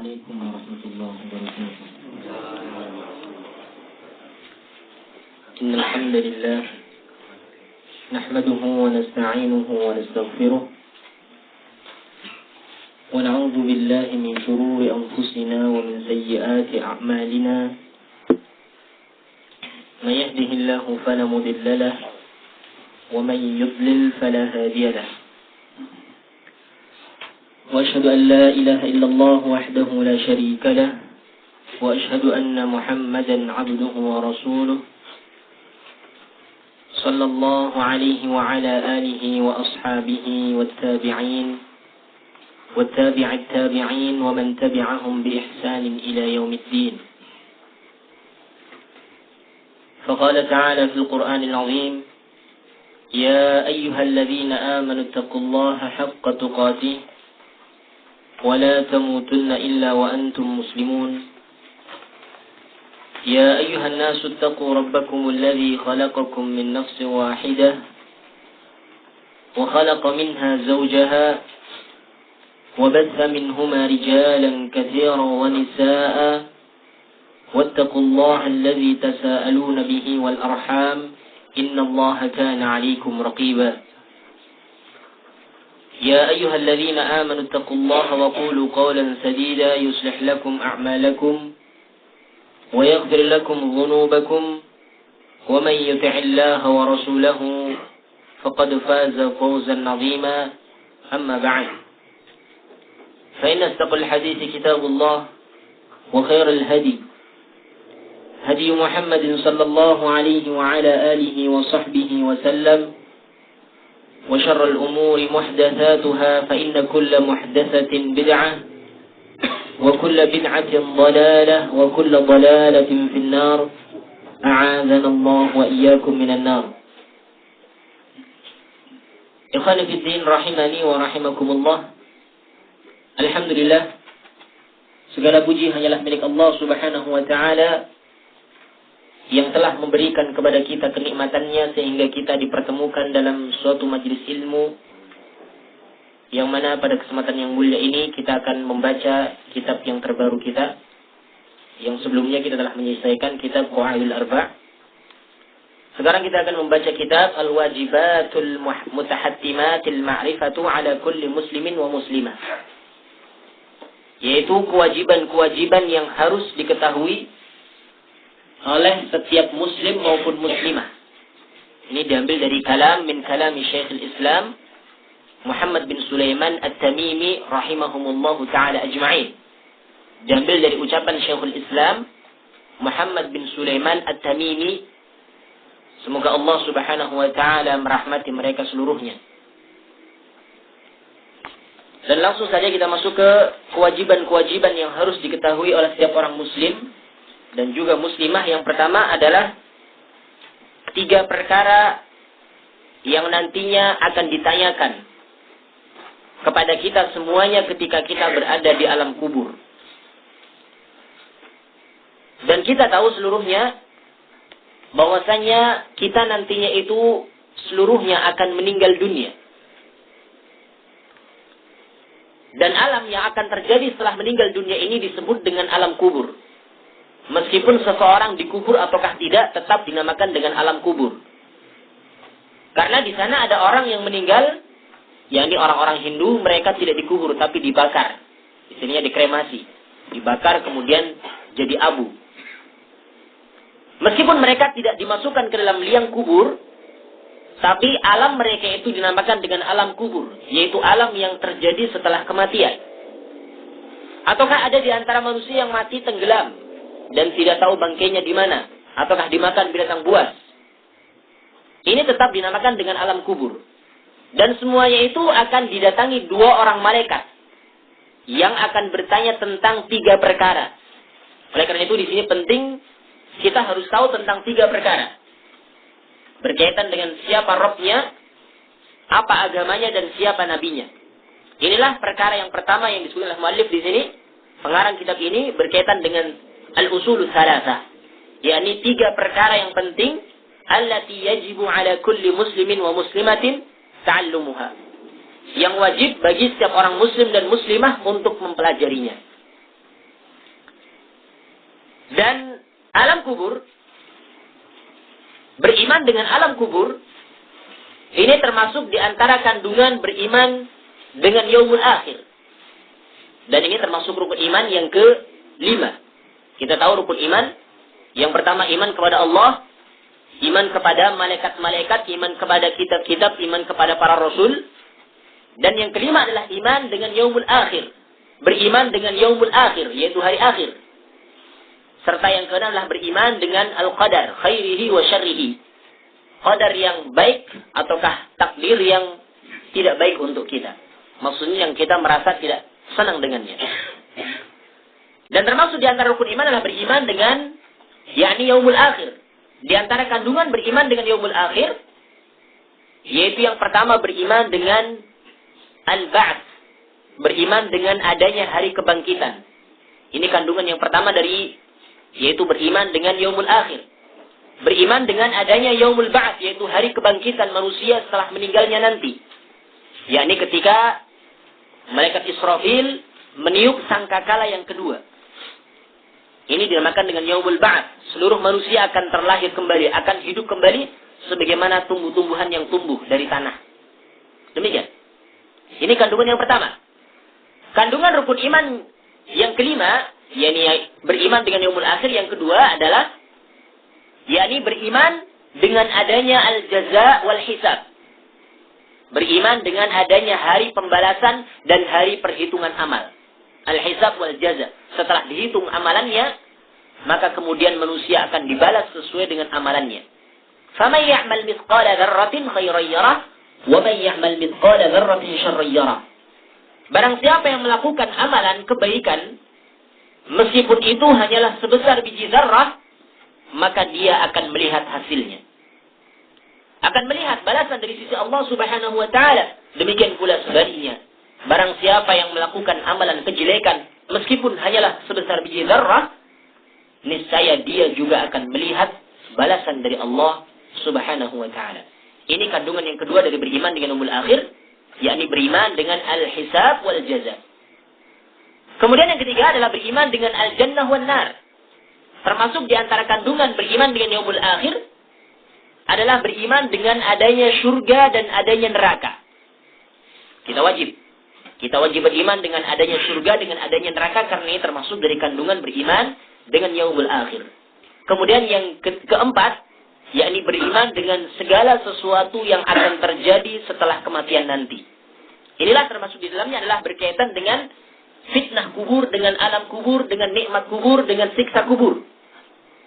عليكم ورحمة الله وبركاته. إن الحمد لله نحمده ونستعينه ونستغفره ونعوذ بالله من شرور أنفسنا ومن سيئات أعمالنا. من يهده الله فلا مضل له ومن يضلل فلا هادي له. وأشهد أن لا إله إلا الله وحده لا شريك له وأشهد أن محمدا عبده ورسوله صلى الله عليه وعلى آله وأصحابه والتابع التابعين ومن تبعهم بإحسان إلى يوم الدين. فقال تعالى في القرآن العظيم: يا أيها الذين آمنوا اتقوا الله حق تقاته ولا تموتن إلا وأنتم مسلمون. يا أيها الناس اتقوا ربكم الذي خلقكم من نفس واحدة وخلق منها زوجها وبث منهما رجالا كثيرا ونساء واتقوا الله الذي تساءلون به والأرحام إن الله كان عليكم رقيبا. يا أيها الذين آمنوا اتقوا الله وقولوا قولا سديدا يصلح لكم أعمالكم ويغفر لكم ذنوبكم ومن يطع الله ورسوله فقد فاز فوزا عظيما. أما بعد، فإن أصدق الحديث كتاب الله وخير الهدي هدي محمد صلى الله عليه وعلى آله وصحبه وسلم وشر الأمور محدثاتها فإن كل محدثة بدعة وكل بدعة ضلالة وكل ضلالة في النار أعاذنا الله وإياكم من النار. Ikhwan fillah rahimani wa rahimakumullah. Alhamdulillah, segala puji hanyalah milik Allah Subhanahu wa taala yang telah memberikan kepada kita kenikmatannya sehingga kita dipertemukan dalam suatu majelis ilmu, yang mana pada kesempatan yang mulia ini kita akan membaca kitab yang terbaru kita, yang sebelumnya kita telah menyelesaikan kitab Qawaidul Arba'. Sekarang kita akan membaca kitab Al-Wajibatul Mutahattimatil Ma'rifatu ala kulli muslimin wa muslimah, yaitu kewajiban-kewajiban yang harus diketahui oleh setiap muslim maupun muslimah. Ini diambil dari min kalami Syekhul Islam Muhammad bin Sulaiman At-Tamimi rahimahumullahu ta'ala ajma'in. Diambil dari ucapan Syekhul Islam Muhammad bin Sulaiman At-Tamimi. Semoga Allah Subhanahu wa ta'ala merahmati mereka seluruhnya. Dan langsung saja kita masuk ke kewajiban-kewajiban yang harus diketahui oleh setiap orang muslim dan juga muslimah. Yang pertama adalah 3 perkara yang nantinya akan ditanyakan kepada kita semuanya ketika kita berada di alam kubur. Dan kita tahu seluruhnya bahwasanya kita nantinya itu seluruhnya akan meninggal dunia. Dan alam yang akan terjadi setelah meninggal dunia ini disebut dengan alam kubur. Meskipun seseorang dikubur ataukah tidak, tetap dinamakan dengan alam kubur. Karena di sana ada orang yang meninggal, yakni orang-orang Hindu, mereka tidak dikubur tapi dibakar. Istilahnya dikremasi, dibakar kemudian jadi abu. Meskipun mereka tidak dimasukkan ke dalam liang kubur, tapi alam mereka itu dinamakan dengan alam kubur, yaitu alam yang terjadi setelah kematian. Ataukah ada di antara manusia yang mati tenggelam dan tidak tahu bangkainya di mana, ataukah dimakan binatang buas? Ini tetap dinamakan dengan alam kubur. Dan semuanya itu akan didatangi 2 orang malaikat yang akan bertanya tentang 3 perkara. Oleh karena itu di sini penting kita harus tahu tentang 3 perkara. Berkaitan dengan siapa Rabbnya, apa agamanya, dan siapa nabinya. Inilah perkara yang pertama yang disebut oleh muallif di sini. Pengarang kitab ini berkaitan dengan al-usulul thalatha, yakni 3 perkara yang penting allati yajibu ala kulli muslimin wa muslimatin ta'allumuha, yang wajib bagi setiap orang muslim dan muslimah untuk mempelajarinya. kubur, beriman dengan alam kubur, ini termasuk di antara kandungan beriman dengan yaumul akhir. Dan ini termasuk rukun iman yang ke-5. Kita tahu rukun iman. Yang pertama iman kepada Allah, iman kepada malaikat-malaikat, iman kepada kitab-kitab, iman kepada para rasul. Dan yang kelima adalah iman dengan yaumul akhir. Beriman dengan yaumul akhir, yaitu hari akhir. Serta yang keenam adalah beriman dengan al-qadar, khairihi wa syarrihi. Qadar yang baik ataukah takdir yang tidak baik untuk kita. Maksudnya yang kita merasa tidak senang dengannya. Dan termasuk di antara rukun iman adalah beriman dengan yakni yaumul akhir. Di antara kandungan beriman dengan yaumul akhir, yaitu yang pertama beriman dengan al-ba'ts. Beriman dengan adanya hari kebangkitan. Ini kandungan yang pertama dari, yaitu beriman dengan yaumul akhir. Beriman dengan adanya yaumul ba'ts, yaitu hari kebangkitan manusia setelah meninggalnya nanti. Yakni ketika malaikat Israfil meniup sangkakala yang kedua. Ini dinamakan dengan yaumul ba'ts. Seluruh manusia akan terlahir kembali, akan hidup kembali sebagaimana tumbuh-tumbuhan yang tumbuh dari tanah. Demikian. Ini kandungan yang pertama. Kandungan rukun iman yang kelima, yakni beriman dengan yaumul akhir, yang kedua adalah yakni beriman dengan adanya al-jaza wal hisab. Beriman dengan adanya hari pembalasan dan hari perhitungan amal. Al-hisab wal jaza. Setelah dihitung amalannya, maka kemudian manusia akan dibalas sesuai dengan amalannya. فَمَنْ يَعْمَلْ مِثْقَالَ ذَرَّةٍ خَيْرًا يَرَهُ وَمَنْ يَعْمَلْ مِثْقَالَ ذَرَّةٍ شَرًّا يَرَهُ. Barang siapa yang melakukan amalan kebaikan, meskipun itu hanyalah sebesar biji zarrah, maka dia akan melihat hasilnya. Akan melihat balasan dari sisi Allah Subhanahu wa Ta'ala. Demikian pula sebaliknya. Barang siapa yang melakukan amalan kejelekan, meskipun hanyalah sebesar biji zarrah, niscaya dia juga akan melihat balasan dari Allah Subhanahu wa Ta'ala. Ini kandungan yang kedua dari beriman dengan yaumul akhir, yakni beriman dengan al-hisab wal jaza. Kemudian yang ketiga adalah beriman dengan al-jannah wan nar. Termasuk di antara kandungan beriman dengan yaumul akhir adalah beriman dengan adanya surga dan adanya neraka. Kita wajib beriman dengan adanya surga, dengan adanya neraka, karena ini termasuk dari kandungan beriman dengan yaumul akhir. Kemudian yang keempat, yakni beriman dengan segala sesuatu yang akan terjadi setelah kematian nanti. Inilah termasuk di dalamnya adalah berkaitan dengan fitnah kubur, dengan alam kubur, dengan nikmat kubur, dengan siksa kubur.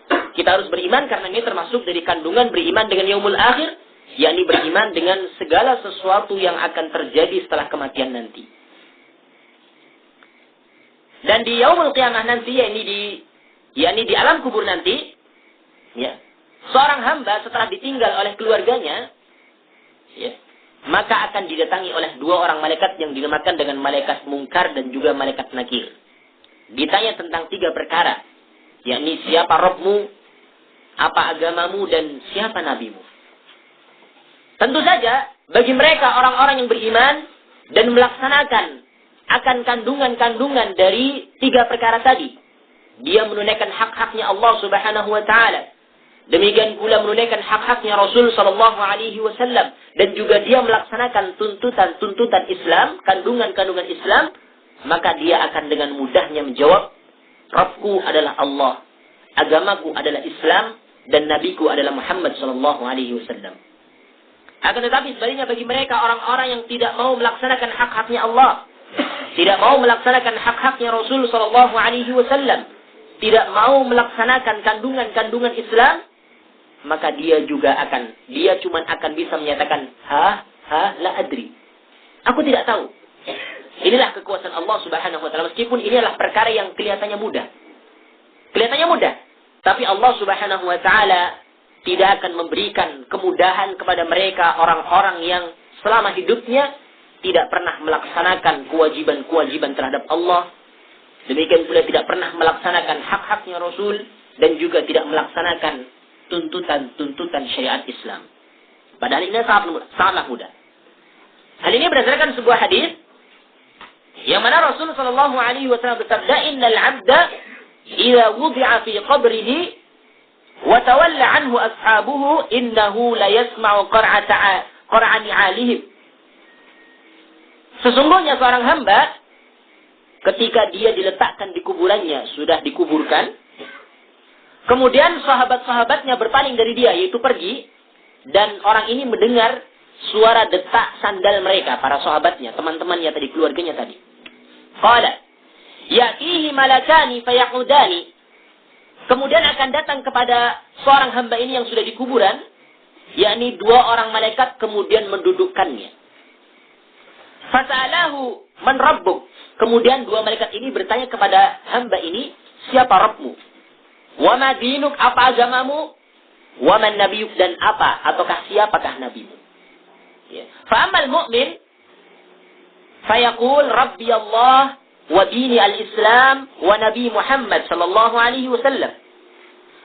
Kita harus beriman karena ini termasuk dari kandungan beriman dengan yaumul akhir, yakni beriman dengan segala sesuatu yang akan terjadi setelah kematian nanti. Dan di yaumul qiyamah nanti, yakni di alam kubur nanti, ya, seorang hamba setelah ditinggal oleh keluarganya, ya, maka akan didatangi oleh dua orang malaikat yang dinamakan dengan malaikat mungkar dan juga malaikat nakir. Ditanya tentang 3 perkara, yakni siapa Rabbmu, apa agamamu, dan siapa nabimu. Tentu saja bagi mereka orang-orang yang beriman dan melaksanakan akan kandungan-kandungan dari 3 perkara tadi. Dia menunaikan hak-haknya Allah Subhanahu wa Ta'ala. Demikian pula menunaikan hak-haknya Rasul sallallahu alaihi wasallam, dan juga dia melaksanakan tuntutan-tuntutan Islam, kandungan-kandungan Islam, maka dia akan dengan mudahnya menjawab, Rabbku adalah Allah, agamaku adalah Islam, dan nabiku adalah Muhammad sallallahu alaihi wasallam. Akan tetapi sebaliknya bagi mereka orang-orang yang tidak mau melaksanakan hak-haknya Allah, tidak mau melaksanakan hak-haknya Rasul sallallahu alaihi wasallam, tidak mau melaksanakan kandungan-kandungan Islam, maka dia cuma akan bisa menyatakan la adri. Aku tidak tahu. Inilah kekuasaan Allah Subhanahu wa Ta'ala, meskipun ini adalah perkara yang kelihatannya mudah. Tapi Allah Subhanahu wa Ta'ala tidak akan memberikan kemudahan kepada mereka orang-orang yang selama hidupnya tidak pernah melaksanakan kewajiban-kewajiban terhadap Allah. Demikian pula tidak pernah melaksanakan hak-haknya Rasul, dan juga tidak melaksanakan tuntutan-tuntutan syariat Islam. Padahal ini sangatlah mudah. Hal ini berdasarkan sebuah hadis yang mana Rasul sallallahu alaihi wasallam bersabda, "Innal 'abda idza wudi'a fi qabrihi wa tawalla anhu ashabuhu innahu la yasma'u qar'ani 'alihim. Sesungguhnya seorang hamba ketika dia diletakkan di kuburannya, sudah dikuburkan, kemudian sahabat-sahabatnya berpaling dari dia, yaitu pergi, dan orang ini mendengar suara detak sandal mereka, para sahabatnya, teman-temannya tadi, keluarganya tadi. Qala, ya'tihi malakani fayaqudani. Kemudian akan datang kepada seorang hamba ini yang sudah di kuburan, yakni 2 orang malaikat, kemudian mendudukkannya. Fasa'alahu man rabbuk. Kemudian 2 malaikat ini bertanya kepada hamba ini, siapa Rabbmu? Wa ma dinuk, apa agamamu? Wa man nabiyuk, dan apa ataukah siapakah nabimu? Ya. Fa amal mu'min fayaqul rabbi Allah wa dini al-Islam wa nabi Muhammad sallallahu alaihi wasallam.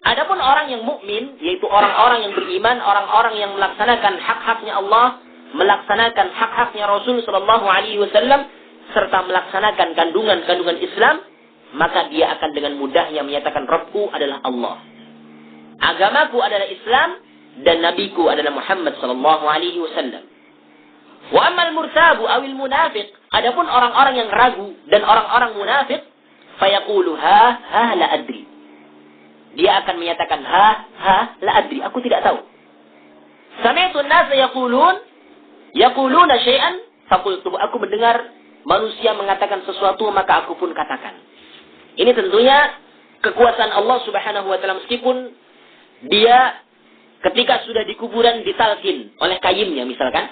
Adapun orang yang mukmin, yaitu orang-orang yang beriman, orang-orang yang melaksanakan hak-haknya Allah, melaksanakan hak-haknya Rasul sallallahu alaihi wasallam, serta melaksanakan kandungan-kandungan Islam, maka dia akan dengan mudahnya menyatakan Rabbku adalah Allah. Agamaku adalah Islam dan nabiku adalah Muhammad sallallahu alaihi wasallam. Wa amal murtabu awil munafiq, adapun orang-orang yang ragu dan orang-orang munafik, fayaqulu ha la adri. Dia akan menyatakan ha la adri, aku tidak tahu. Sami'tu an-nasa yaquluna syai'an faqultu, aku mendengar manusia mengatakan sesuatu maka aku pun katakan. Ini tentunya kekuasaan Allah Subhanahu wa taala, meskipun dia ketika sudah di kuburan ditalkin oleh kayyimnya misalkan,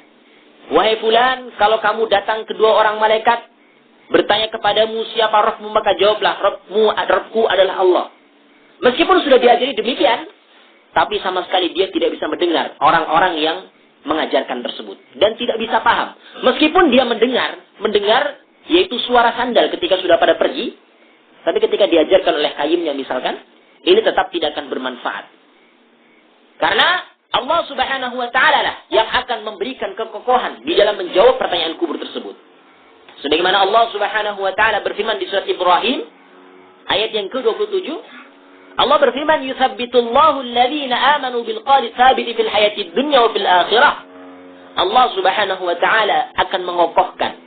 wahai fulan, kalau kamu datang kedua orang malaikat bertanya kepadamu siapa Rabbmu, maka jawablah Rabbku adalah Allah. Meskipun sudah diajari demikian, tapi sama sekali dia tidak bisa mendengar orang-orang yang mengajarkan tersebut dan tidak bisa paham. Meskipun dia mendengar yaitu suara sandal ketika sudah pada pergi, tapi ketika diajarkan oleh kayyimnya misalkan, ini tetap tidak akan bermanfaat. Karena Allah Subhanahu wa taala lah yang akan memberikan kekokohan di dalam menjawab pertanyaan kubur tersebut. Sebagaimana Allah Subhanahu wa taala berfirman di surat Ibrahim ayat yang ke-27, Allah berfirman, "Yuthabbitullahu alladhina amanu bil qawli tsabiti fil hayatid dunya wa fil akhirah." Allah Subhanahu wa taala akan mengokohkan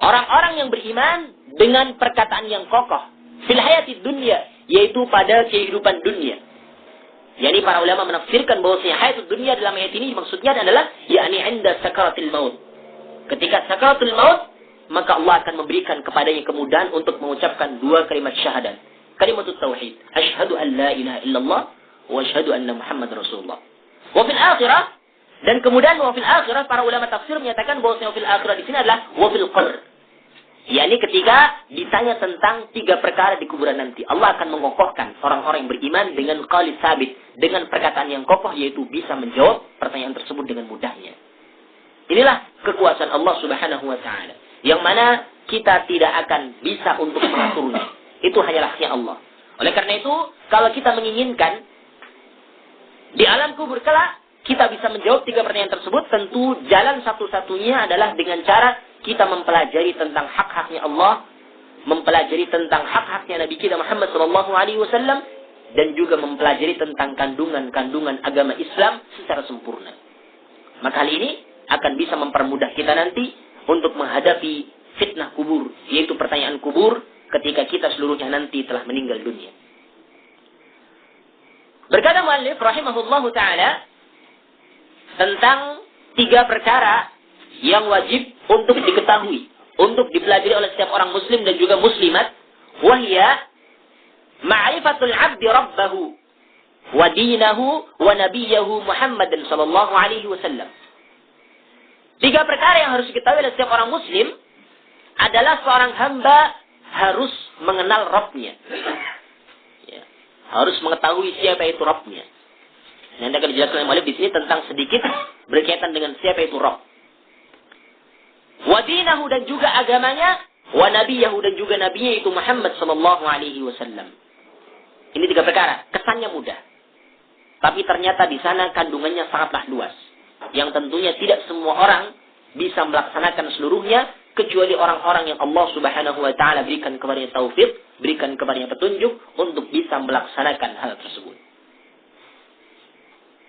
orang-orang yang beriman dengan perkataan yang kokoh fil hayatid dunya, yaitu pada kehidupan dunia. Yani para ulama menafsirkan bahwasanya hayatud dunia dalam ayat ini maksudnya adalah yakni 'inda sakaratil maut. Ketika sakaratul maut, maka Allah akan memberikan kepadanya kemudahan untuk mengucapkan 2 kalimat syahadat. Kalimatut tauhid, asyhadu an la ilaha illallah wa asyhadu anna Muhammad Rasulullah. Wa fil akhirah, dan kemudian wa fil akhirah para ulama tafsir menyatakan bahwasanya wa fil akhirah di sini adalah wa fil qabr. yakni ketika ditanya tentang 3 perkara di kuburan nanti, Allah akan mengokohkan orang-orang yang beriman dengan qaul sabit, dengan perkataan yang kokoh, yaitu bisa menjawab pertanyaan tersebut dengan mudahnya. Inilah kekuasaan Allah Subhanahu wa taala, yang mana kita tidak akan bisa untuk mengaturnya. Itu hanyalah hak Allah. Oleh karena itu, kalau kita menginginkan di alam kubur kelak kita bisa menjawab 3 pertanyaan tersebut, tentu jalan satu-satunya adalah dengan cara kita mempelajari tentang hak-haknya Allah, mempelajari tentang hak-haknya Nabi kita Muhammad SAW, dan juga mempelajari tentang kandungan-kandungan agama Islam secara sempurna. Maka hal ini akan bisa mempermudah kita nanti untuk menghadapi fitnah kubur, yaitu pertanyaan kubur ketika kita seluruhnya nanti telah meninggal dunia. Berkata muallif rahimahullahu ta'ala tentang 3 perkara yang wajib untuk diketahui, untuk dipelajari oleh setiap orang muslim dan juga muslimat, wahya ma'rifatul 'abdi rabbahu wa dinahu wa nabiyahu Muhammadan sallallahu alaihi wasallam. 3 perkara yang harus diketahui oleh setiap orang muslim adalah seorang hamba harus mengenal Rabbnya. Ya, harus mengetahui siapa itu Rabbnya. Nanti akan dijelaskan oleh muallif di sini tentang sedikit berkaitan dengan siapa itu Rabb. Wa dinahu, dan juga agamanya, wa nabiyahu, dan juga nabinya itu Muhammad sallallahu alaihi wasallam. Ini 3 perkara, kesannya mudah. Tapi ternyata di sana kandungannya sangatlah luas, yang tentunya tidak semua orang bisa melaksanakan seluruhnya, kecuali orang-orang yang Allah Subhanahu wa taala berikan kepadanya taufik, berikan kepadanya petunjuk untuk bisa melaksanakan hal tersebut.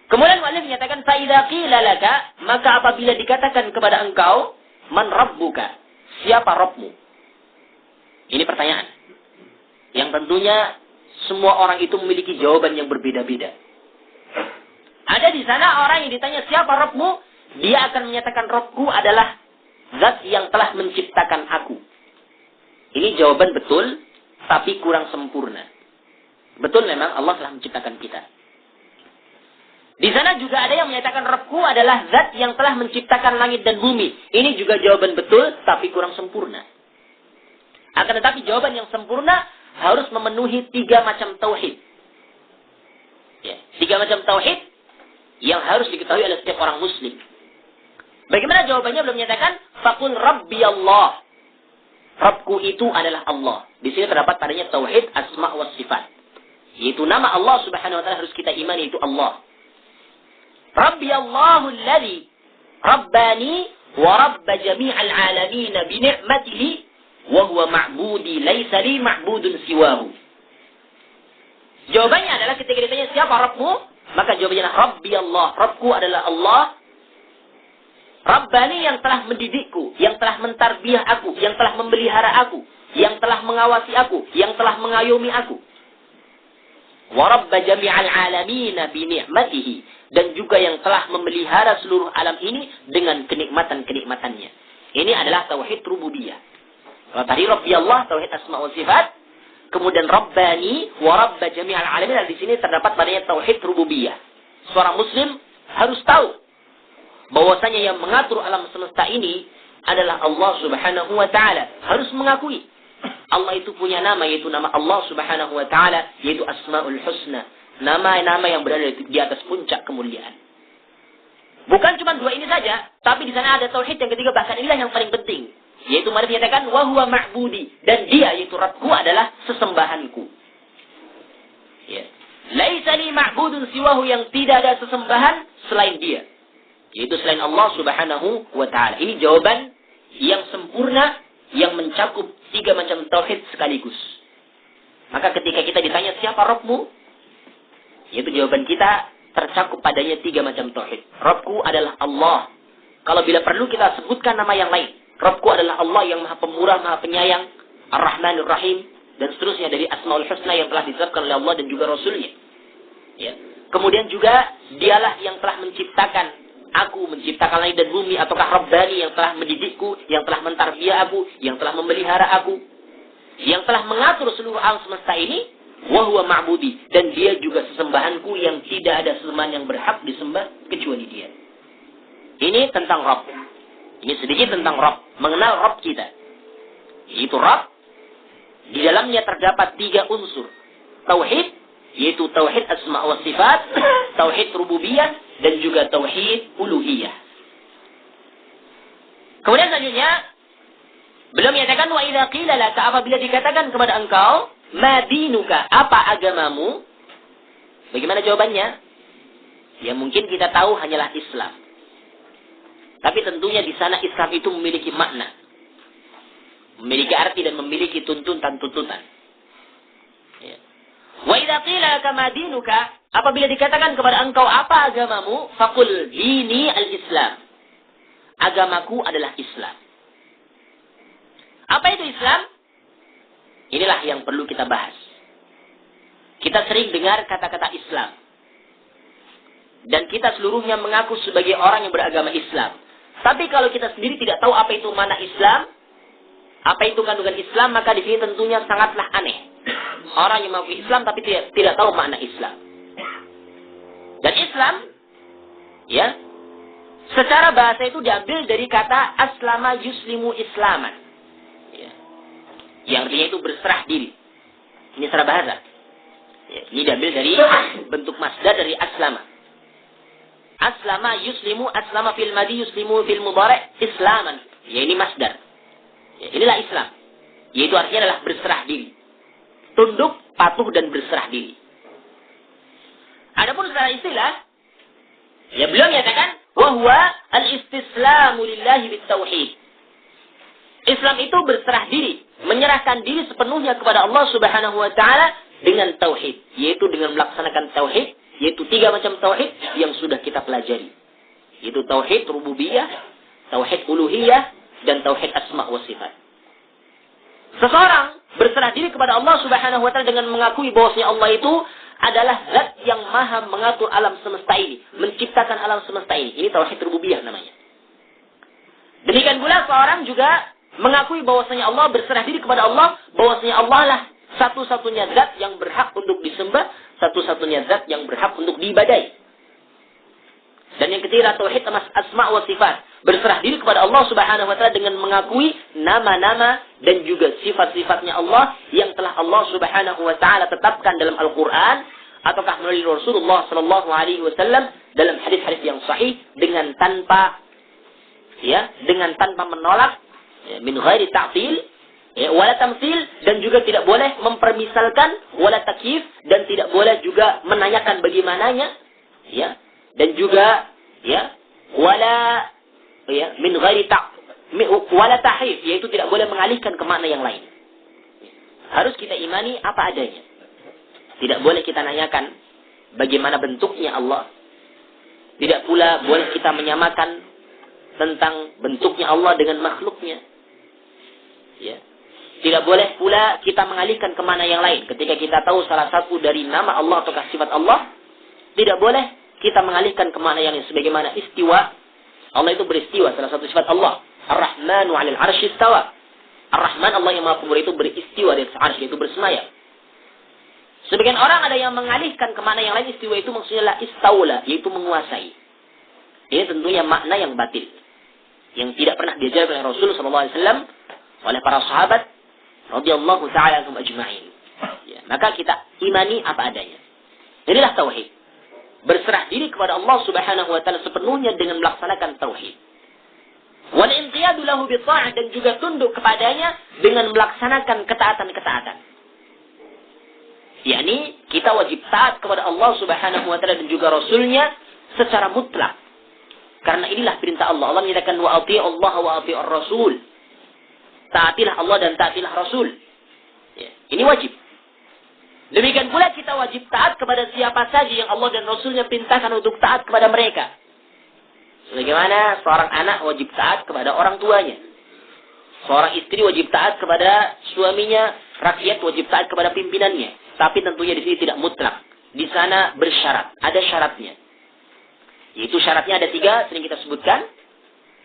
Kemudian mu'allif menyatakan fa idza qila laka, maka apabila dikatakan kepada engkau, man rabbuka? Siapa Rabbmu? Ini pertanyaan yang tentunya semua orang itu memiliki jawaban yang berbeda-beda. Ada di sana orang yang ditanya siapa Rabbmu, dia akan menyatakan Rabbku adalah zat yang telah menciptakan aku. Ini jawaban betul, tapi kurang sempurna. Betul memang Allah telah menciptakan kita. Di sana juga ada yang menyatakan Rabbku adalah zat yang telah menciptakan langit dan bumi. Ini juga jawaban betul, tapi kurang sempurna. Akan tetapi jawaban yang sempurna harus memenuhi 3 macam tauhid. Ya, 3 macam tauhid yang harus diketahui oleh setiap orang muslim. Bagaimana jawabannya? Belum menyatakan faqul rabbi Allah. Rabbku itu adalah Allah. Di sini terdapat padanya tauhid asma wa sifat. Yaitu nama Allah Subhanahu wa taala harus kita imani, itu Allah. Rabbi Allahu alladhi rabbani wa rabba jami'al alamin bi ni'matihi wa huwa ma'budi laisa li ma'budun siwahu. Jawabannya adalah ketika ditanya siapa Rabbmu, maka jawabannya adalah Rabbi Allah. Rabbku adalah Allah. Rabbani yang telah mendidikku, yang telah mentarbiyah aku, yang telah memelihara aku, yang telah mengawasi aku, yang telah mengayomi aku. Wa rabba jami'al alamin bi ni'matihi, dan juga yang telah memelihara seluruh alam ini dengan kenikmatan-kenikmatannya. Ini adalah tauhid rububiyah. Kalau tadi Rabbi Allah, tauhid asma wa sifat, kemudian Rabbani wa rabba jami'al alamin, di sini terdapat padanya tauhid rububiyah. Seorang muslim harus tahu bahwasanya yang mengatur alam semesta ini adalah Allah Subhanahu wa taala. Harus mengakui Allah itu punya nama, yaitu nama Allah Subhanahu wa taala, yaitu Asmaul Husna. Nama-nama yang berada di atas puncak kemuliaan. Bukan cuma 2 ini saja, tapi di sana ada tauhid yang ketiga, bahkan inilah yang paling penting, yaitu mari dinyatakan wa huwa ma'budi, dan dia yaitu Rabbku adalah sesembahanku. Ya. Laisa li ma'budun siwahu, yang tidak ada sesembahan selain dia, yaitu selain Allah Subhanahu wa taala. Ini jawaban yang sempurna yang mencakup 3 macam tauhid sekaligus. Maka ketika kita ditanya siapa Rabbmu, yaitu jawaban kita tercakup padanya 3 macam tauhid. Rabbku adalah Allah. Kalau bila perlu kita sebutkan nama yang lain. Rabbku adalah Allah yang Maha Pemurah, Maha Penyayang, Ar-Rahmanir Rahim, dan seterusnya dari Asmaul Husna yang telah ditetapkan oleh Allah dan juga Rasulnya. Ya. Kemudian juga dialah yang telah menciptakan aku, menciptakan langit dan bumi, ataukah Rabbani yang telah mendidikku, yang telah mentarbiyah aku, yang telah memelihara aku, yang telah mengatur seluruh alam semesta ini. Wa huwa ma'budi, dan dia juga sesembahanku yang tidak ada sesembahan yang berhak disembah kecuali dia. Ini tentang Rabb. Ini sedikit tentang Rabb, mengenal Rabb kita. Itu Rabb. Di dalamnya terdapat 3 unsur. Tauhid, yaitu tauhid asma wa sifat, tauhid rububiyah, dan juga tauhid uluhiyah. Kemudian selanjutnya, belum menyatakan wa idza qila laka, apabila dikatakan kepada engkau, madinuka, apa agamamu? Bagaimana jawabannya? Ya mungkin kita tahu hanyalah Islam. Tapi tentunya di sana Islam itu memiliki makna, memiliki arti dan memiliki tuntutan-tuntutan. Ya. Wa idza qila laka madinuka, apabila dikatakan kepada engkau apa agamamu? Faqul dini al-Islam. Agamaku adalah Islam. Apa itu Islam? Inilah yang perlu kita bahas. Kita sering dengar kata-kata Islam. Dan kita seluruhnya mengaku sebagai orang yang beragama Islam. Tapi kalau kita sendiri tidak tahu apa itu makna Islam, apa itu kandungan Islam, maka di sini tentunya sangatlah aneh. Orang yang mengaku Islam tapi tidak tahu makna Islam. Dan Islam, ya, secara bahasa itu diambil dari kata aslama yuslimu islaman. Yang artinya itu berserah diri. Ini secara bahasa. Ya, ini diambil dari bentuk masdar dari aslama. Aslama yuslimu, aslama fil madi yuslimu fil mudhari' islaman. Ya, ini masdar. Ya, inilah Islam. Yaitu artinya adalah berserah diri. Tunduk, patuh, dan berserah diri. Adapun secara istilah, ya beliau menyatakan, wahwa al-istislamu lillahi bit-tauhid. Islam itu berserah diri, menyerahkan diri sepenuhnya kepada Allah Subhanahu wa taala dengan tauhid, yaitu dengan melaksanakan tauhid Yaitu 3 macam tauhid yang sudah kita pelajari. Yaitu tauhid rububiyah, tauhid uluhiyah, dan tauhid asma wa sifat. Seseorang berserah diri kepada Allah Subhanahu wa taala dengan mengakui bahwasanya Allah itu adalah zat yang maha mengatur alam semesta ini, menciptakan alam semesta ini. Ini tauhid rububiyah namanya. Demikian pula seorang juga mengakui bahwasanya Allah, berserah diri kepada Allah, bahwasanya Allah lah satu-satunya zat yang berhak untuk disembah, satu-satunya zat yang berhak untuk diibadahi. Dan yang ketiga tauhid asma wa sifat, berserah diri kepada Allah Subhanahu wa taala dengan mengakui nama-nama dan juga sifat-sifatnya Allah yang telah Allah Subhanahu wa taala tetapkan dalam Al-Qur'an ataukah melalui Rasulullah sallallahu alaihi wasallam dalam hadis-hadis yang sahih dengan tanpa menolak, min ghairi ta'til, wala tamtsil, dan juga tidak boleh mempermisalkan, wala takyif, dan tidak boleh juga menanyakan bagaimananya, dan juga wala min ghairi wala tahrif, yaitu tidak boleh mengalihkan ke makna yang lain. Harus kita imani apa adanya. Tidak boleh kita nanyakan bagaimana bentuknya Allah. Tidak pula boleh kita menyamakan tentang bentuknya Allah dengan makhluknya. Tidak boleh pula kita mengalihkan ke mana yang lain. Ketika kita tahu salah satu dari nama Allah atau sifat Allah, tidak boleh kita mengalihkan ke mana yang lain. Sebagaimana istiwa, Allah itu beristiwa, salah satu sifat Allah. Ar-Rahmanu 'alal 'arsy istawa. Ar-Rahman, Allah yang Maha Pemurah, itu beristiwa di atas 'arsy, itu bersemayam. Sebagian orang ada yang mengalihkan ke mana yang lain. Istiwa itu maksudnya la istaula, yaitu menguasai. Ini tentunya makna yang batil, yang tidak pernah diajarkan oleh Rasul sallallahu alaihi wasallam, oleh para sahabat radhiyallahu taala anhum ajma'in. Maka kita imani apa adanya. Inilah tauhid. Berserah diri kepada Allah Subhanahu wa taala sepenuhnya dengan melaksanakan tauhid. Wal inqiyadu lahu bi ta'ah, dan juga tunduk kepadanya dengan melaksanakan ketaatan-ketaatan. Yakni kita wajib taat kepada Allah Subhanahu wa taala dan juga Rasulnya secara mutlak. Karena inilah perintah Allah. Allah menyatakan wa ati'u Allah wa ati'ur Rasul. Taatilah Allah dan taatilah Rasul. Ini wajib. Demikian pula kita wajib taat kepada siapa saja yang Allah dan Rasulnya perintahkan untuk taat kepada mereka. Sebagaimana seorang anak wajib taat kepada orang tuanya. Seorang istri wajib taat kepada suaminya. Rakyat wajib taat kepada pimpinannya. Tapi tentunya di sini tidak mutlak. Di sana bersyarat. Ada syaratnya. Yaitu syaratnya ada 3, sering kita sebutkan.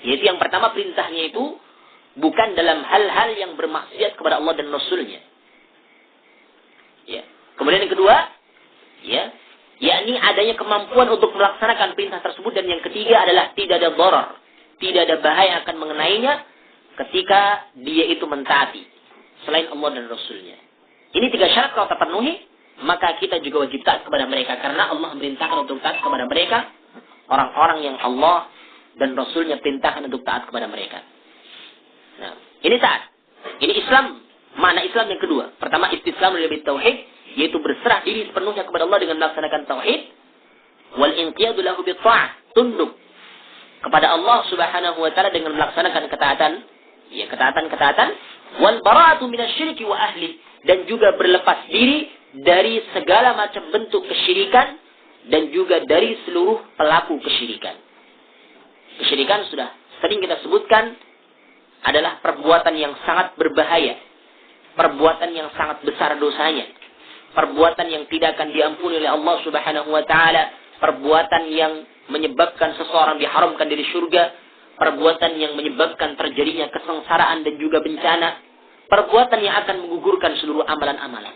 Yaitu yang pertama, perintahnya itu bukan dalam hal-hal yang bermaksiat kepada Allah dan Rasulnya. Kemudian yang kedua, yakni adanya kemampuan untuk melaksanakan perintah tersebut. Dan yang ketiga adalah tidak ada dharar, tidak ada bahaya akan mengenainya ketika dia itu mentaati selain Allah dan Rasulnya. Ini 3 syarat kalau terpenuhi, maka kita juga wajib taat kepada mereka. Karena Allah memerintahkan untuk taat kepada mereka, orang-orang yang Allah dan Rasulnya perintahkan untuk taat kepada mereka. Nah, ini taat. Ini Islam. Makna Islam yang kedua. Pertama, istislam lillahi tauhid, yaitu berserah diri sepenuhnya kepada Allah dengan melaksanakan tauhid. Wal inqiyadu lahu bi ta'ah, tunduk kepada Allah Subhanahu wa taala dengan melaksanakan ketaatan. Ketaatan. Wal bara'atu minasyirki wa ahli, dan juga berlepas diri dari segala macam bentuk kesyirikan dan juga dari seluruh pelaku kesyirikan. Kesyirikan sudah sering kita sebutkan adalah perbuatan yang sangat berbahaya, perbuatan yang sangat besar dosanya, perbuatan yang tidak akan diampuni oleh Allah Subhanahu wa taala, perbuatan yang menyebabkan seseorang diharamkan dari surga, perbuatan yang menyebabkan terjadinya kesengsaraan dan juga bencana, perbuatan yang akan menggugurkan seluruh amalan-amalan.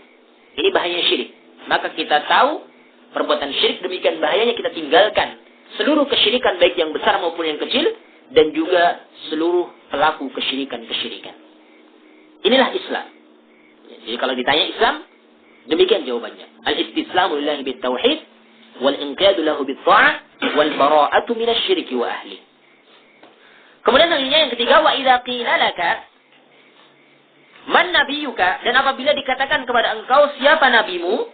Ini bahaya syirik. Maka kita tahu perbuatan syirik demikian bahayanya, kita tinggalkan seluruh kesyirikan baik yang besar maupun yang kecil, dan juga seluruh pelaku kesyirikan-kesyirikan. Inilah Islam. Jadi kalau ditanya Islam, demikian jawabannya. Al-istislamu lillahi bit-tauhid, wal-inqiyadu lahu bit-ta'ah, wal-bara'atu minasyirki wa ahli. Kemudian yang ketiga, wa idza qila laka man nabiyuka, dan apabila dikatakan kepada engkau siapa nabimu,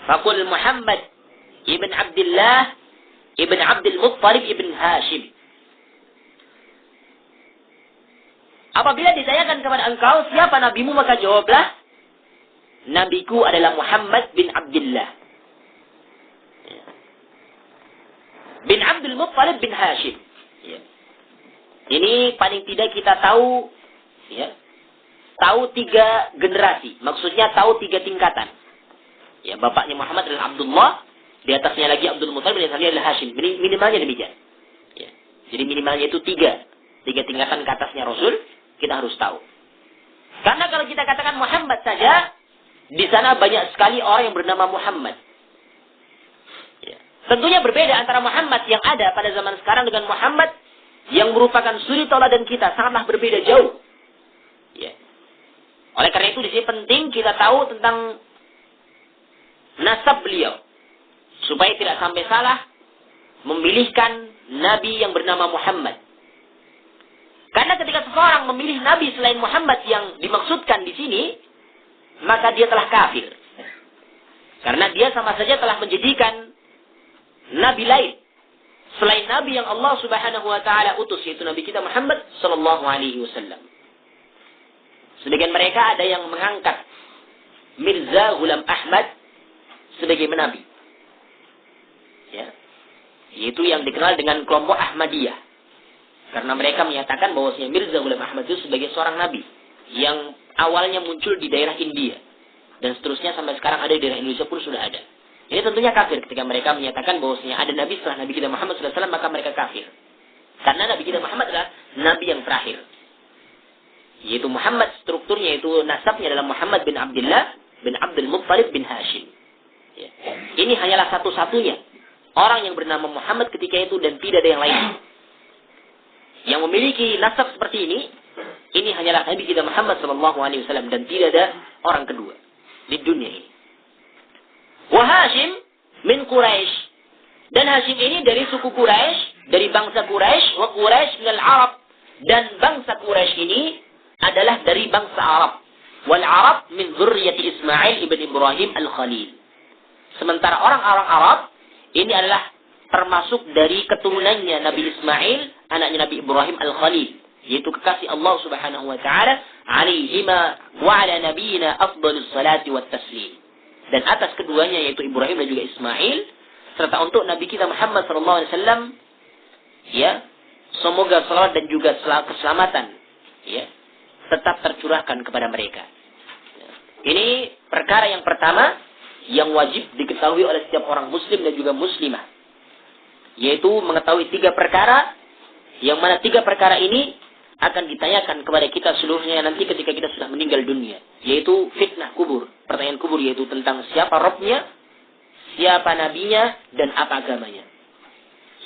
faqul Muhammad ibn Abdullah ibn Abdul Muttalib ibn Hashim. Apabila ditanyakan kepada engkau siapa nabimu, maka jawablah, nabiku adalah Muhammad bin Abdullah. bin Abdul Muttalib bin Hashim. Ya. Ini paling tidak kita tahu, ya, tahu 3 generasi. Maksudnya tahu 3 tingkatan. Ya, bapaknya Muhammad adalah Abdullah, di atasnya lagi Abdul Muttalib, di atasnya adalah Hashim. Minimalnya demikian. Ya. Jadi minimalnya itu 3 tingkatan ke atasnya Rasul, kita harus tahu. Karena kalau kita katakan Muhammad saja, di sana banyak sekali orang yang bernama Muhammad. Ya. Tentunya berbeda antara Muhammad yang ada pada zaman sekarang dengan Muhammad yang merupakan suri tauladan kita, sangatlah berbeda jauh. Ya. Oleh karena itu di sini penting kita tahu tentang nasab beliau, supaya tidak sampai salah memilihkan nabi yang bernama Muhammad. Karena ketika seseorang memilih nabi selain Muhammad yang dimaksudkan di sini, maka dia telah kafir. Karena dia sama saja telah menjadikan nabi lain selain nabi yang Allah Subhanahu wa taala utus, yaitu nabi kita Muhammad sallallahu alaihi wasallam. Sebagian mereka ada yang mengangkat Mirza Ghulam Ahmad sebagai nabi. Ya. Yaitu yang dikenal dengan kelompok Ahmadiyah. Karena mereka menyatakan bahwasanya Mirza Ghulam Ahmad itu sebagai seorang nabi yang awalnya muncul di daerah India dan seterusnya sampai sekarang ada di daerah Indonesia pun sudah ada. Ini tentunya kafir ketika mereka menyatakan bahwasanya ada nabi setelah nabi kita Muhammad SAW, maka mereka kafir. Karena nabi kita Muhammad adalah nabi yang terakhir. Yaitu Muhammad, strukturnya itu nasabnya adalah Muhammad bin Abdullah bin Abdul Muttalib bin Hashim. Ya. Ini hanyalah satu-satunya orang yang bernama Muhammad ketika itu dan tidak ada yang lain. Yang memiliki nasab seperti ini hanyalah Nabi kita Muhammad SAW dan tidak ada orang kedua di dunia ini. Wa Hashim min Quraisy, dan Hashim ini dari suku Quraisy, dari bangsa Quraisy. Wa Quraisy minal Arab, dan bangsa Quraisy ini adalah dari bangsa Arab. Wal Arab min dzurriyyati Ismail ibn Ibrahim al-Khalil. Sementara orang-orang Arab ini adalah termasuk dari keturunannya Nabi Ismail, anaknya Nabi Ibrahim al-Khalil, yaitu kekasih Allah Subhanahu wa taala, alaihima wa ala nabiyina afdhalus salati wat taslim. Dan atas keduanya yaitu Ibrahim dan juga Ismail, serta untuk Nabi kita Muhammad sallallahu alaihi wasallam, ya, semoga salawat dan juga keselamatan, ya, tetap tercurahkan kepada mereka. Ini perkara yang pertama yang wajib diketahui oleh setiap orang muslim dan juga muslimah, yaitu mengetahui 3 perkara, yang mana 3 perkara ini akan ditanyakan kepada kita seluruhnya nanti ketika kita sudah meninggal dunia, yaitu fitnah kubur, pertanyaan kubur, yaitu tentang siapa Rabbnya, siapa nabinya, dan apa agamanya.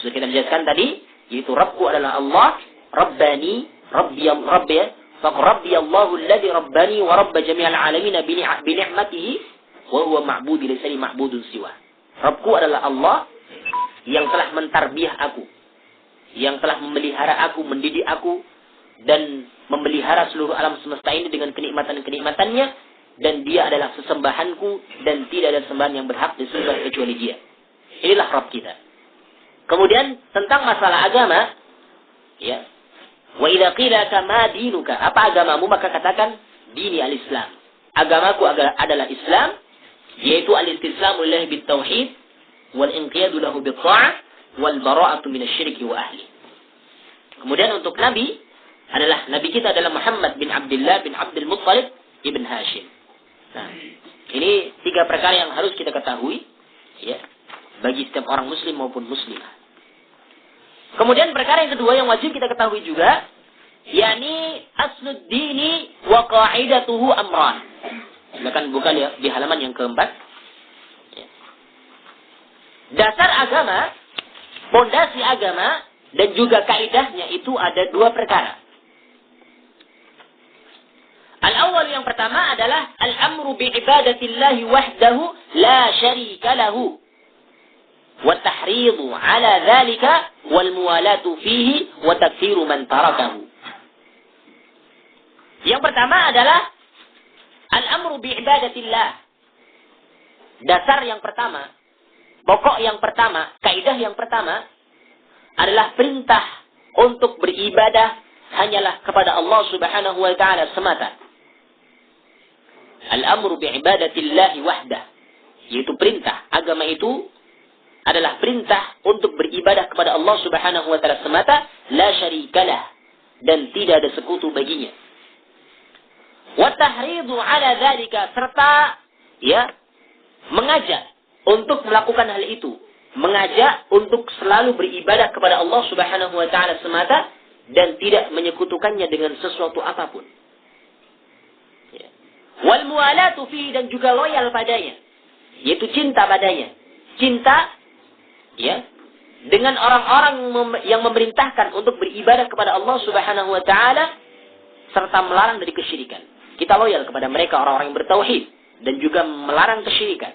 Sudah kita jelaskan tadi, yaitu Rabbku adalah Allah, Rabbani, Rabbi Allahu alladhi Rabbani wa Rabb jami'al alamin bi ni'matihi wa huwa ma'budi laysa li ma'budun siwa. Rabbku adalah Allah yang telah mentarbiah aku, yang telah memelihara aku, mendidik aku, dan memelihara seluruh alam semesta ini dengan kenikmatan-kenikmatannya, dan dia adalah sesembahanku, dan tidak ada sembahan yang berhak disembah kecuali dia. Inilah Rabb kita. Kemudian tentang masalah agama, ya, wa idza qila kama dinuka, apa agamamu, maka katakan dini al-Islam. Agamaku adalah Islam, yaitu al-istislamu lillahi bit-tauhid wal inqiyadu lahu bit-tha'ah wal bara'atu minasyirki wa ahli. Kemudian untuk nabi adalah nabi kita adalah Muhammad bin Abdullah bin Abdul Muttalib ibn Hashim. Nah, ini 3 perkara yang harus kita ketahui, ya, bagi setiap orang muslim maupun muslimah. Kemudian perkara yang kedua yang wajib kita ketahui juga, yakni aslud dini wa qa'idatuhu amran. Silakan buka ya di halaman yang keempat. Ya. Dasar agama, pondasi agama dan juga kaidahnya itu ada 2 perkara. Al-awwal, yang pertama adalah al-amru bi'ibadatillahi wahdahu la syarika lahu wa tahridu ala dhalika wal muwalatu fihi wa takfiru man tarakahu. Yang pertama adalah al-amru bi'ibadatillah. Dasar yang pertama, pokok yang pertama, kaidah yang pertama adalah perintah untuk beribadah hanyalah kepada Allah Subhanahu wa taala semata. Al-amru bi'ibadatillahi wahdah, yaitu perintah agama itu adalah perintah untuk beribadah kepada Allah Subhanahu wa taala semata, la syarikalah, dan tidak ada sekutu baginya. Wa tahridu ala dzalika, serta mengajak untuk melakukan hal itu, mengajak untuk selalu beribadah kepada Allah Subhanahu wa taala semata dan tidak menyekutukannya dengan sesuatu apapun. Wal muwalatu fi, dan juga loyal padanya, yaitu cinta padanya. Cinta dengan orang-orang yang memerintahkan untuk beribadah kepada Allah Subhanahu wa taala serta melarang dari kesyirikan. Kita loyal kepada mereka, orang-orang yang bertauhid, dan juga melarang kesyirikan.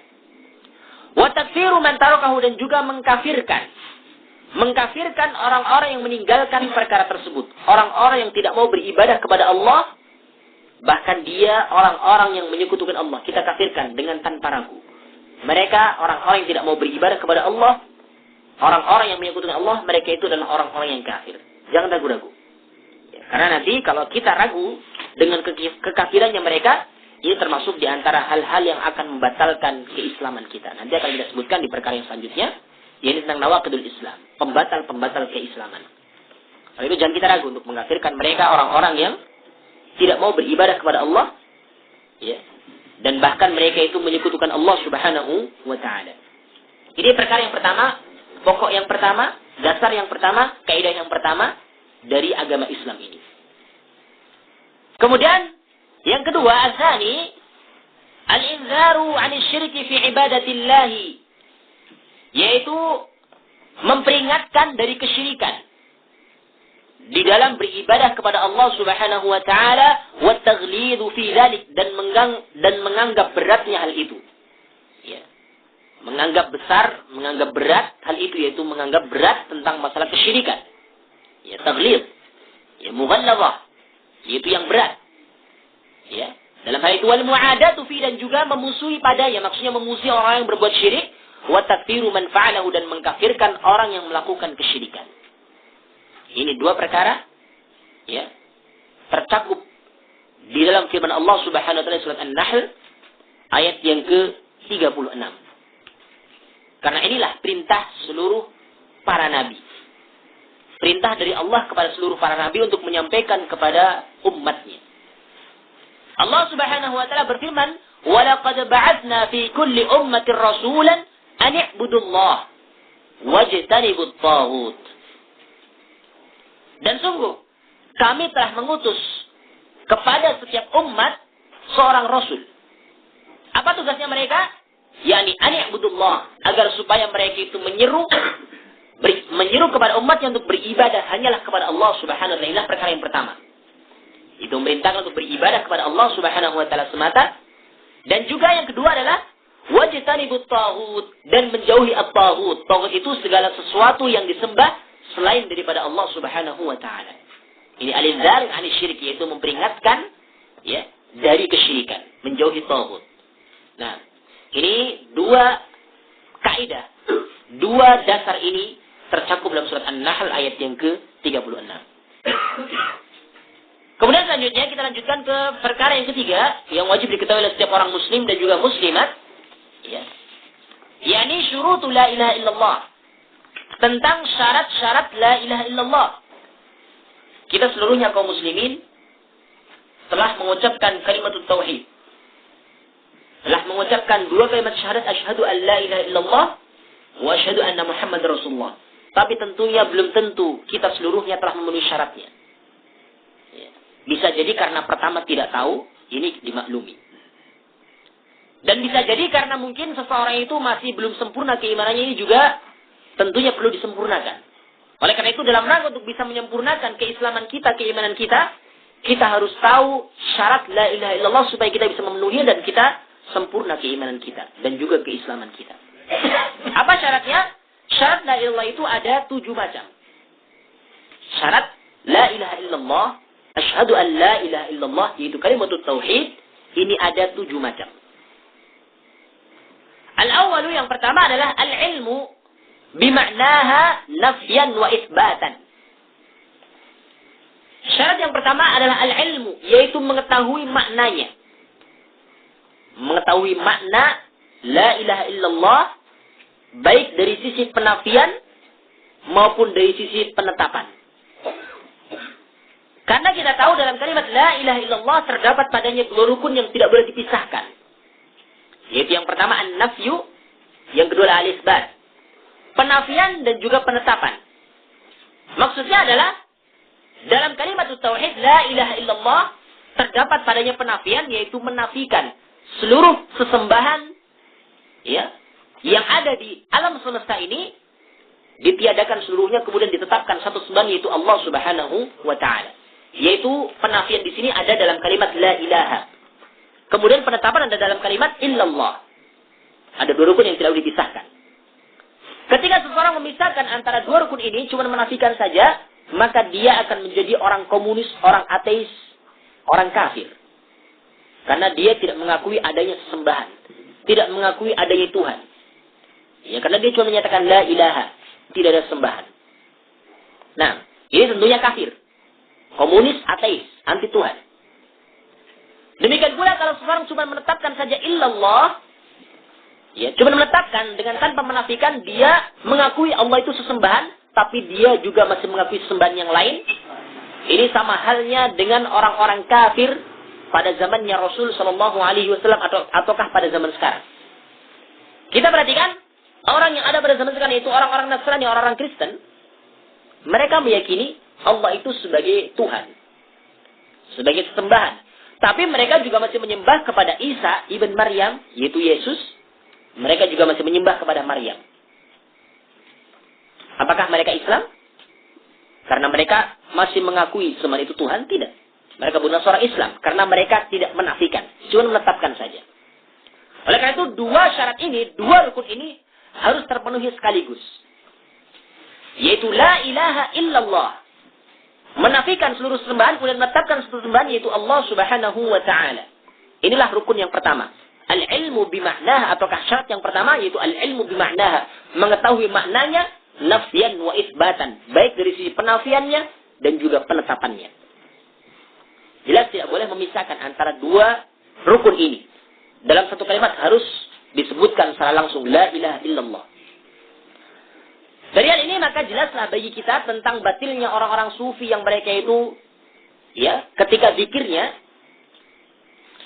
Wa takfiru man tarakahu, dan juga mengkafirkan orang-orang yang meninggalkan perkara tersebut. Orang-orang yang tidak mau beribadah kepada Allah, bahkan dia orang-orang yang menyekutukan Allah, kita kafirkan dengan tanpa ragu. Mereka orang-orang yang tidak mau beribadah kepada Allah, orang-orang yang menyekutukan Allah, mereka itu adalah orang-orang yang kafir. Jangan ragu-ragu. Karena nanti kalau kita ragu dengan kekafirannya mereka, ini termasuk di antara hal-hal yang akan membatalkan keislaman kita. Nanti akan kita sebutkan di perkara yang selanjutnya, yaitu tentang nawaqidul Islam, pembatal-pembatal keislaman. Kalau itu jangan kita ragu untuk mengkafirkan mereka, orang-orang yang tidak mau beribadah kepada Allah, dan bahkan mereka itu menyekutukan Allah Subhanahu wa taala. Ini perkara yang pertama, pokok yang pertama, dasar yang pertama, kaidah yang pertama dari agama Islam ini. Kemudian yang kedua, al-thani, al-inzaru 'anil syirki fi ibadatillah, yaitu memperingatkan dari kesyirikan di dalam beribadah kepada Allah Subhanahu wa taala, wa taghlidhu fi dzalik, dan menganggap beratnya hal itu. Menganggap besar, menganggap berat hal itu, yaitu menganggap berat tentang masalah kesyirikan. Taghlidh, mughallazah, yaitu yang berat. Dalam hal itu, wal mu'adatu fi, dan juga memusuhi padanya, maksudnya memusuhi orang yang berbuat syirik, wa takfiru man fa'alahu, dan mengkafirkan orang yang melakukan kesyirikan. Ini dua perkara tercakup di dalam firman Allah Subhanahu wa taala surat An-Nahl ayat yang ke-36. Karena inilah perintah seluruh para nabi. Perintah dari Allah kepada seluruh para nabi untuk menyampaikan kepada umatnya. Allah Subhanahu wa taala berfirman, "Wa laqad ba'atsna fi kulli ummatin rasulan an i'budullaha wajtanibut taghut." Dan sungguh, kami telah mengutus kepada setiap umat seorang rasul. Apa tugasnya mereka? Yani ani'budullah, agar supaya mereka itu menyeru kepada umatnya untuk beribadah hanyalah kepada Allah Subhanahu wa taala. Inilah perkara yang pertama. Itu memerintahkan untuk beribadah kepada Allah Subhanahu wa taala semata. Dan juga yang kedua adalah wajtanibut taghut, dan menjauhi at-taghut. Taghut itu segala sesuatu yang disembah selain daripada Allah Subhanahu wa taala. Ini al-inzar 'anil syirik, yaitu memperingatkan dari kesyirikan, menjauhi taghut. Nah, ini dua kaidah, dua dasar ini tercakup dalam surat An-Nahl ayat yang ke-36. Kemudian selanjutnya kita lanjutkan ke perkara yang ketiga yang wajib diketahui oleh setiap orang muslim dan juga muslimat, yakni syurutu la ilaha illallah. Tentang syarat-syarat la ilaha illallah. Kita seluruhnya kaum muslimin telah mengucapkan kalimat tauhid. Telah mengucapkan dua kalimat syahadat, asyhadu an la ilaha illallah wa asyhadu anna Muhammad Rasulullah. Tapi tentunya belum tentu kita seluruhnya telah memenuhi syaratnya. Bisa jadi karena pertama tidak tahu, ini dimaklumi. Dan bisa jadi karena mungkin seseorang itu masih belum sempurna keimanannya, ini juga tentunya perlu disempurnakan. Oleh karena itu, dalam rangka untuk bisa menyempurnakan keislaman kita, keimanan kita, kita harus tahu syarat la ilaha illallah supaya kita bisa memenuhinya dan kita sempurna keimanan kita dan juga keislaman kita. Apa syaratnya? Syarat la ilaha illallah itu ada 7 macam. Syarat la ilaha illallah, asyhadu an la ilaha illallah, yaitu kalimat tauhid, ini ada 7 macam. Al-awwalu, yang pertama adalah al-ilmu bima'naha nafyan wa itsbatan. Syarat yang pertama adalah al-ilmu, yaitu mengetahui maknanya. Mengetahui makna la ilaha illallah baik dari sisi penafian maupun dari sisi penetapan. Karena kita tahu dalam kalimat la ilaha illallah terdapat padanya dua rukun yang tidak boleh dipisahkan. Yaitu yang pertama an-nafyu, yang kedua al-isbat. Penafian dan juga penetapan. Maksudnya adalah dalam kalimat tauhid la ilaha illallah terdapat padanya penafian, yaitu menafikan seluruh sesembahan ya yang ada di alam semesta ini ditiadakan seluruhnya, kemudian ditetapkan satu sembahan yaitu Allah Subhanahu wa taala. Yaitu penafian di sini ada dalam kalimat la ilaha. Kemudian penetapan ada dalam kalimat illallah. Ada dua rukun yang tidak boleh dipisahkan. Ketika seseorang memisahkan antara dua rukun ini, cuma menafikan saja, maka dia akan menjadi orang komunis, orang ateis, orang kafir. Karena dia tidak mengakui adanya sesembahan, tidak mengakui adanya Tuhan. Ya, karena dia cuma menyatakan la ilaha, tidak ada sembahan. Nah, ini tentunya kafir. Komunis, ateis, anti Tuhan. Demikian pula kalau seseorang cuma menetapkan saja illallah, ya, cuma menetapkan dengan tanpa menafikan, dia mengakui Allah itu sesembahan, tapi dia juga masih mengakui sesembahan yang lain. Ini sama halnya dengan orang-orang kafir pada zamannya Rasul Shallallahu Alaihi Wasallam ataukah pada zaman sekarang. Kita perhatikan orang yang ada pada zaman sekarang itu orang-orang Nasrani, orang-orang Kristen. Mereka meyakini Allah itu sebagai Tuhan, sebagai sesembahan. Tapi mereka juga masih menyembah kepada Isa ibn Maryam, yaitu Yesus. Mereka juga masih menyembah kepada Maryam. Apakah mereka Islam? Karena mereka masih mengakui sesembahan itu Tuhan? Tidak. Mereka bukan seorang Islam. Karena mereka tidak menafikan. Cuma menetapkan saja. Oleh karena itu, dua syarat ini, dua rukun ini harus terpenuhi sekaligus. Yaitu la ilaha illallah. Menafikan seluruh sembahan, kemudian menetapkan seluruh sembahan, yaitu Allah Subhanahu wa ta'ala. Inilah rukun yang pertama. Al-ilmu bimaknaha, ataukah syarat yang pertama, yaitu al-ilmu bimaknaha. Mengetahui maknanya, nafyan wa isbatan. Baik dari sisi penafiannya, dan juga penetapannya. Jelas tidak boleh memisahkan antara dua rukun ini. Dalam satu kalimat harus disebutkan secara langsung, la ilaha illallah. Dari hal ini maka jelaslah bagi kita tentang batilnya orang-orang sufi yang mereka itu, ya, ketika zikirnya,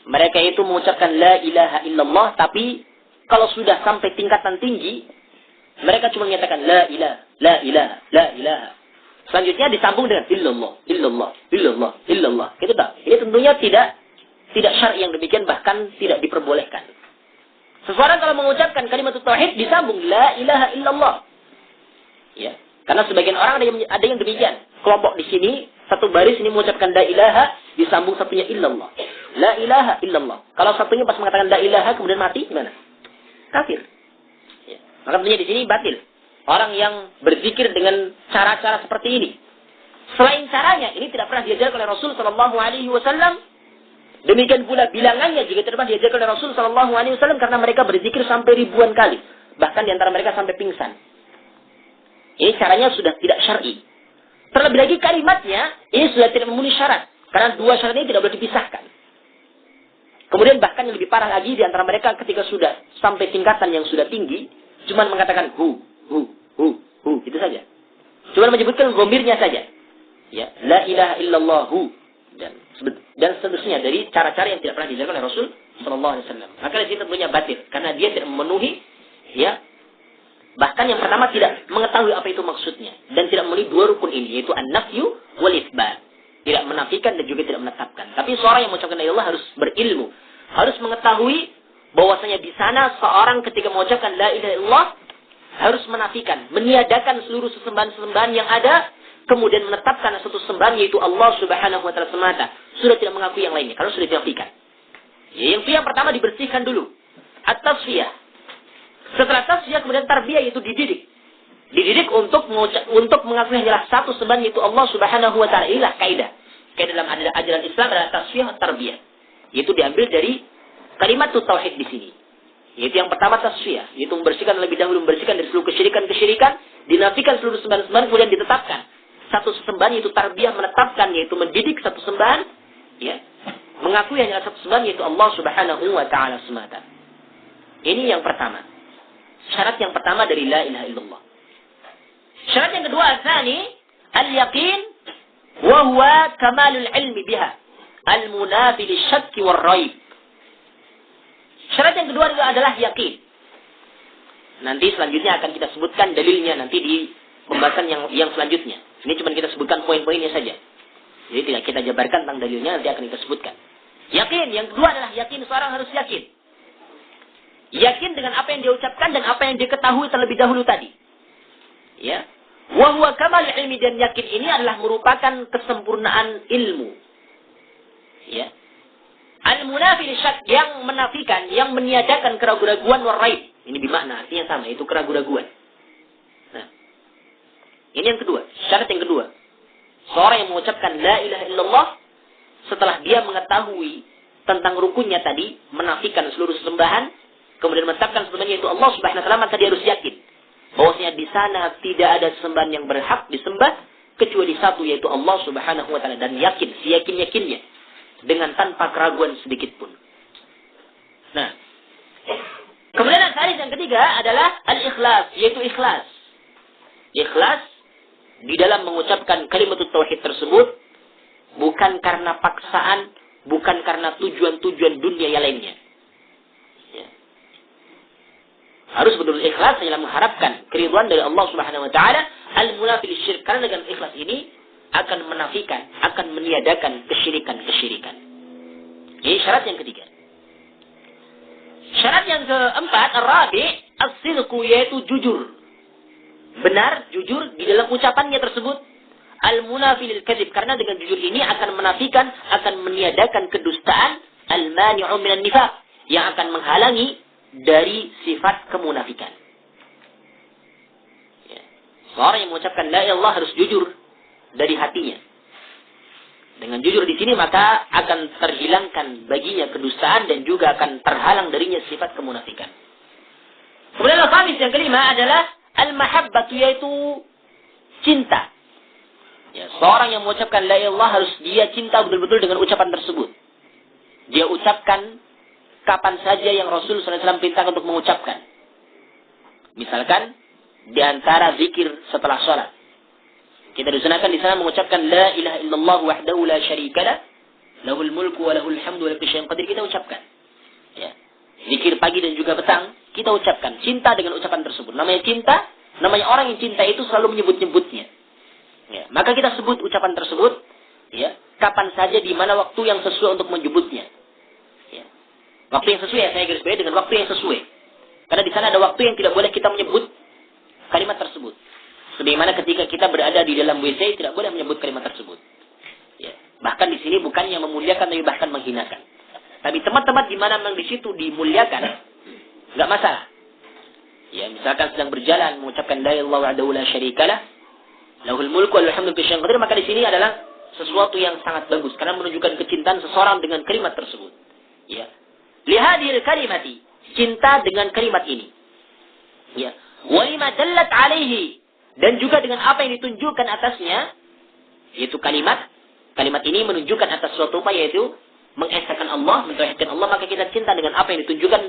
mereka itu mengucapkan la ilaha illallah, tapi kalau sudah sampai tingkatan tinggi, mereka cuma menyatakan la ilaha, la ilaha, la ilaha. Selanjutnya disambung dengan illallah, illallah, illallah, illallah. Itu tak? Ini tentunya tidak syar'i yang demikian, bahkan tidak diperbolehkan. Seseorang kalau mengucapkan kalimat tauhid disambung la ilaha illallah. Ya, karena sebagian orang ada yang demikian. Kelompok di sini satu baris ini mengucapkan la ilaha, disambung satunya illallah. La ilaha illallah. Kalau satunya pas mengatakan la ilaha kemudian mati, gimana? Kafir. Ya. Maka tentunya di sini batil. Orang yang berzikir dengan cara-cara seperti ini. Selain caranya, ini tidak pernah diajarkan oleh Rasul Shallallahu Alaihi Wasallam. Demikian pula bilangannya juga tidak pernah diajarkan oleh Rasul Shallallahu Alaihi Wasallam, karena mereka berzikir sampai ribuan kali. Bahkan di antara mereka sampai pingsan. Ini caranya sudah tidak syar'i. Terlebih lagi kalimatnya, ini sudah tidak memenuhi syarat. Karena dua syarat ini tidak boleh dipisahkan. Kemudian bahkan yang lebih parah lagi di antara mereka ketika sudah sampai tingkatan yang sudah tinggi, cuma mengatakan hu, itu saja. Cuma menyebutkan gomirnya saja. Ya, la ilaha illallah dan seterusnya dari cara-cara yang tidak pernah diajarkan oleh Rasul sallallahu alaihi wasallam. Maka di sini tentunya batil karena dia tidak memenuhi, ya, bahkan yang pertama tidak mengetahui apa itu maksudnya dan tidak memenuhi dua rukun ini, yaitu an-nafyu wal itsbat. Tidak menafikan dan juga tidak menetapkan. Tapi seorang yang mengucapkan la ilaha harus berilmu, harus mengetahui bahwasanya di sana seorang ketika mengucapkan la ilaha illallah harus menafikan, meniadakan seluruh sesembahan-sesembahan yang ada, kemudian menetapkan satu sembahan yaitu Allah Subhanahu wa taala semata. Sudah tidak mengakui yang lainnya kalau sudah dinafikan. Ya, yang pertama dibersihkan dulu. At-tasfiyah. Setelah tasfiyah kemudian tarbiyah, yaitu dididik. Dididik untuk mengakui hanyalah satu sembahan yaitu Allah Subhanahu wa taala. Inilah kaidah. Kaidah dalam ajaran Islam adalah tasfiyah tarbiyah. Yaitu diambil dari kalimat tauhid di sini. Yaitu yang pertama tasfiyah, yaitu membersihkan lebih dahulu, membersihkan dari seluruh kesyirikan, dinafikan seluruh sembahan-sembahan, kemudian ditetapkan satu sembahan yaitu tarbiyah, menetapkan yaitu mendidik satu sembahan, ya, mengakui hanya satu sembahan yaitu Allah Subhanahu wa taala semata. Ini yang pertama. syarat yang pertama dari la ilaha illallah. Syarat yang kedua, tsani, al-yaqin wa huwa kamalul ilmi biha, al-munafi lisyakki war-raib. Syarat yang kedua adalah yakin. Nanti selanjutnya akan kita sebutkan dalilnya nanti di pembahasan yang selanjutnya. Ini cuma kita sebutkan poin-poinnya saja. Jadi tidak kita jabarkan tentang dalilnya, nanti akan kita sebutkan. Yakin, yang kedua adalah yakin, seorang harus yakin. Yakin dengan apa yang dia ucapkan dan apa yang dia ketahui terlebih dahulu tadi. Ya. Wa huwa kamal ilmi, dan yakin ini adalah merupakan kesempurnaan ilmu. Ya. Al-munafi lisyak, yang menafikan, yang meniadakan keraguan-raguan waraib. Ini bermakna artinya sama, itu keraguan-raguan. Nah, ini yang kedua, syarat yang kedua. Seorang yang mengucapkan la ilaha illallah setelah dia mengetahui tentang rukunnya tadi, menafikan seluruh sesembahan, kemudian menetapkan sesembahnya itu Allah Subhanahu wa taala, maka dia harus yakin bahwasanya di sana tidak ada sesembahan yang berhak disembah kecuali satu, yaitu Allah Subhanahu wa taala, dan yakin, seyakin-yakinnya dengan tanpa keraguan sedikit pun. Nah, kemudian yang ketiga adalah al-ikhlas, yaitu ikhlas. Ikhlas di dalam mengucapkan kalimat tauhid tersebut bukan karena paksaan, bukan karena tujuan-tujuan dunia yang lainnya. Ya. Harus betul ikhlas dalam mengharapkan keridhaan dari Allah Subhanahu wa taala, al-munafi lisyirk, karena dengan ikhlas ini akan menafikan, akan meniadakan kesyirikan-kesyirikan. Ini syarat yang ketiga. Syarat yang keempat, ar-rabi', as-sidqu, yaitu jujur. Benar, jujur di dalam ucapannya tersebut. Al-munafi lil kadzib, karena dengan jujur ini akan menafikan, akan meniadakan kedustaan. Al-mani'u minan nifaq, yang akan menghalangi dari sifat kemunafikan. Ya. Seorang yang mengucapkan la ilaha illallah harus jujur dari hatinya. Dengan jujur di sini maka akan terhilangkan baginya kedustaan dan juga akan terhalang darinya sifat kemunafikan. Kemudian al-khamis, yang kelima adalah al-mahabbatu, yaitu cinta. Ya, seorang yang mengucapkan la ilaha illallah harus dia cinta betul-betul dengan ucapan tersebut. Dia ucapkan kapan saja yang Rasul SAW perintahkan untuk mengucapkan. Misalkan di antara zikir setelah sholat. Kita disunahkan di sana mengucapkan la ilaha illallah wahdahu la syarikalah, lahul mulku wa lahul hamdu wa la kulli syai'in qadir, kita ucapkan. Ya. Zikir pagi dan juga petang kita ucapkan cinta dengan ucapan tersebut. Namanya cinta, namanya orang yang cinta itu selalu menyebut-nyebutnya. Ya, maka kita sebut ucapan tersebut, ya, kapan saja di mana waktu yang sesuai untuk menyebutnya. Ya. Waktu yang sesuai, saya garis bawahi dengan waktu yang sesuai. Karena di sana ada waktu yang tidak boleh kita menyebut kalimat tersebut. Sebagaimana ketika kita berada di dalam WC tidak boleh menyebut kalimat tersebut. Ya. Bahkan di sini bukannya memuliakan, tapi bahkan menghinakan. Tapi tempat-tempat di mana memang di situ dimuliakan, enggak masalah. Ya, misalkan sedang berjalan mengucapkan la ilaha illallah wahdahu la syarikalah, lahul mulku wa lahul hamdu wa la kulli syai'in qadir, maka di sini adalah sesuatu yang sangat bagus karena menunjukkan kecintaan seseorang dengan kalimat tersebut. Ya. Lihadil kalimati, cinta dengan kalimat ini. Ya. Wa lima dallat alaihi, dan juga dengan apa yang ditunjukkan atasnya, yaitu kalimat ini menunjukkan atas suatu upaya, yaitu mengesahkan Allah, mentauhidkan Allah, maka kita cinta dengan apa yang ditunjukkan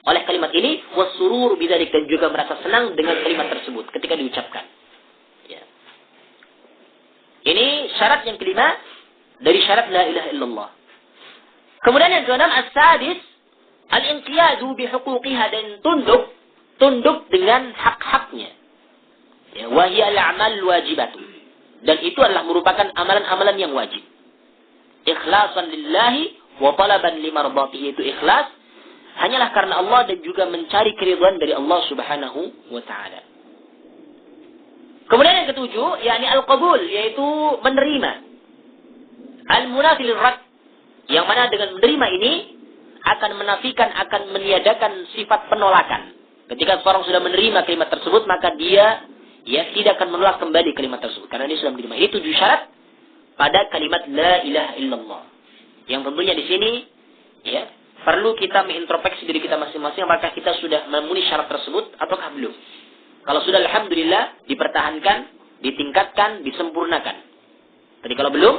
oleh kalimat ini, wasurur bidzalik, dan juga merasa senang dengan kalimat tersebut ketika diucapkan. Ya. Ini syarat yang kelima dari syarat la ilaha illallah. Kemudian yang keenam, as-sadis, al-inqiyadu bihuquqiha, dan tunduk dengan hak-haknya. Ya, wa hiya al-a'mal wajibatu, dan itu adalah merupakan amalan-amalan yang wajib. Ikhlasan lillahi wa talaban limardatihi, itu ikhlas hanyalah karena Allah dan juga mencari keridhaan dari Allah Subhanahu wa taala. Kemudian yang ketujuh, yakni al-qabul, yaitu menerima. Al-munafi lirad, yang mana dengan menerima ini akan menafikan, akan meniadakan sifat penolakan. Ketika seorang sudah menerima kalimat tersebut, maka dia tidak akan menolak kembali kalimat tersebut karena dia sudah menerima. Ini 7 syarat pada kalimat la ilaha illallah. Yang tentunya di sini perlu kita mengintrospeksi diri kita masing-masing, apakah kita sudah memenuhi syarat tersebut ataukah belum. Kalau sudah, alhamdulillah, dipertahankan, ditingkatkan, disempurnakan. Tapi kalau belum,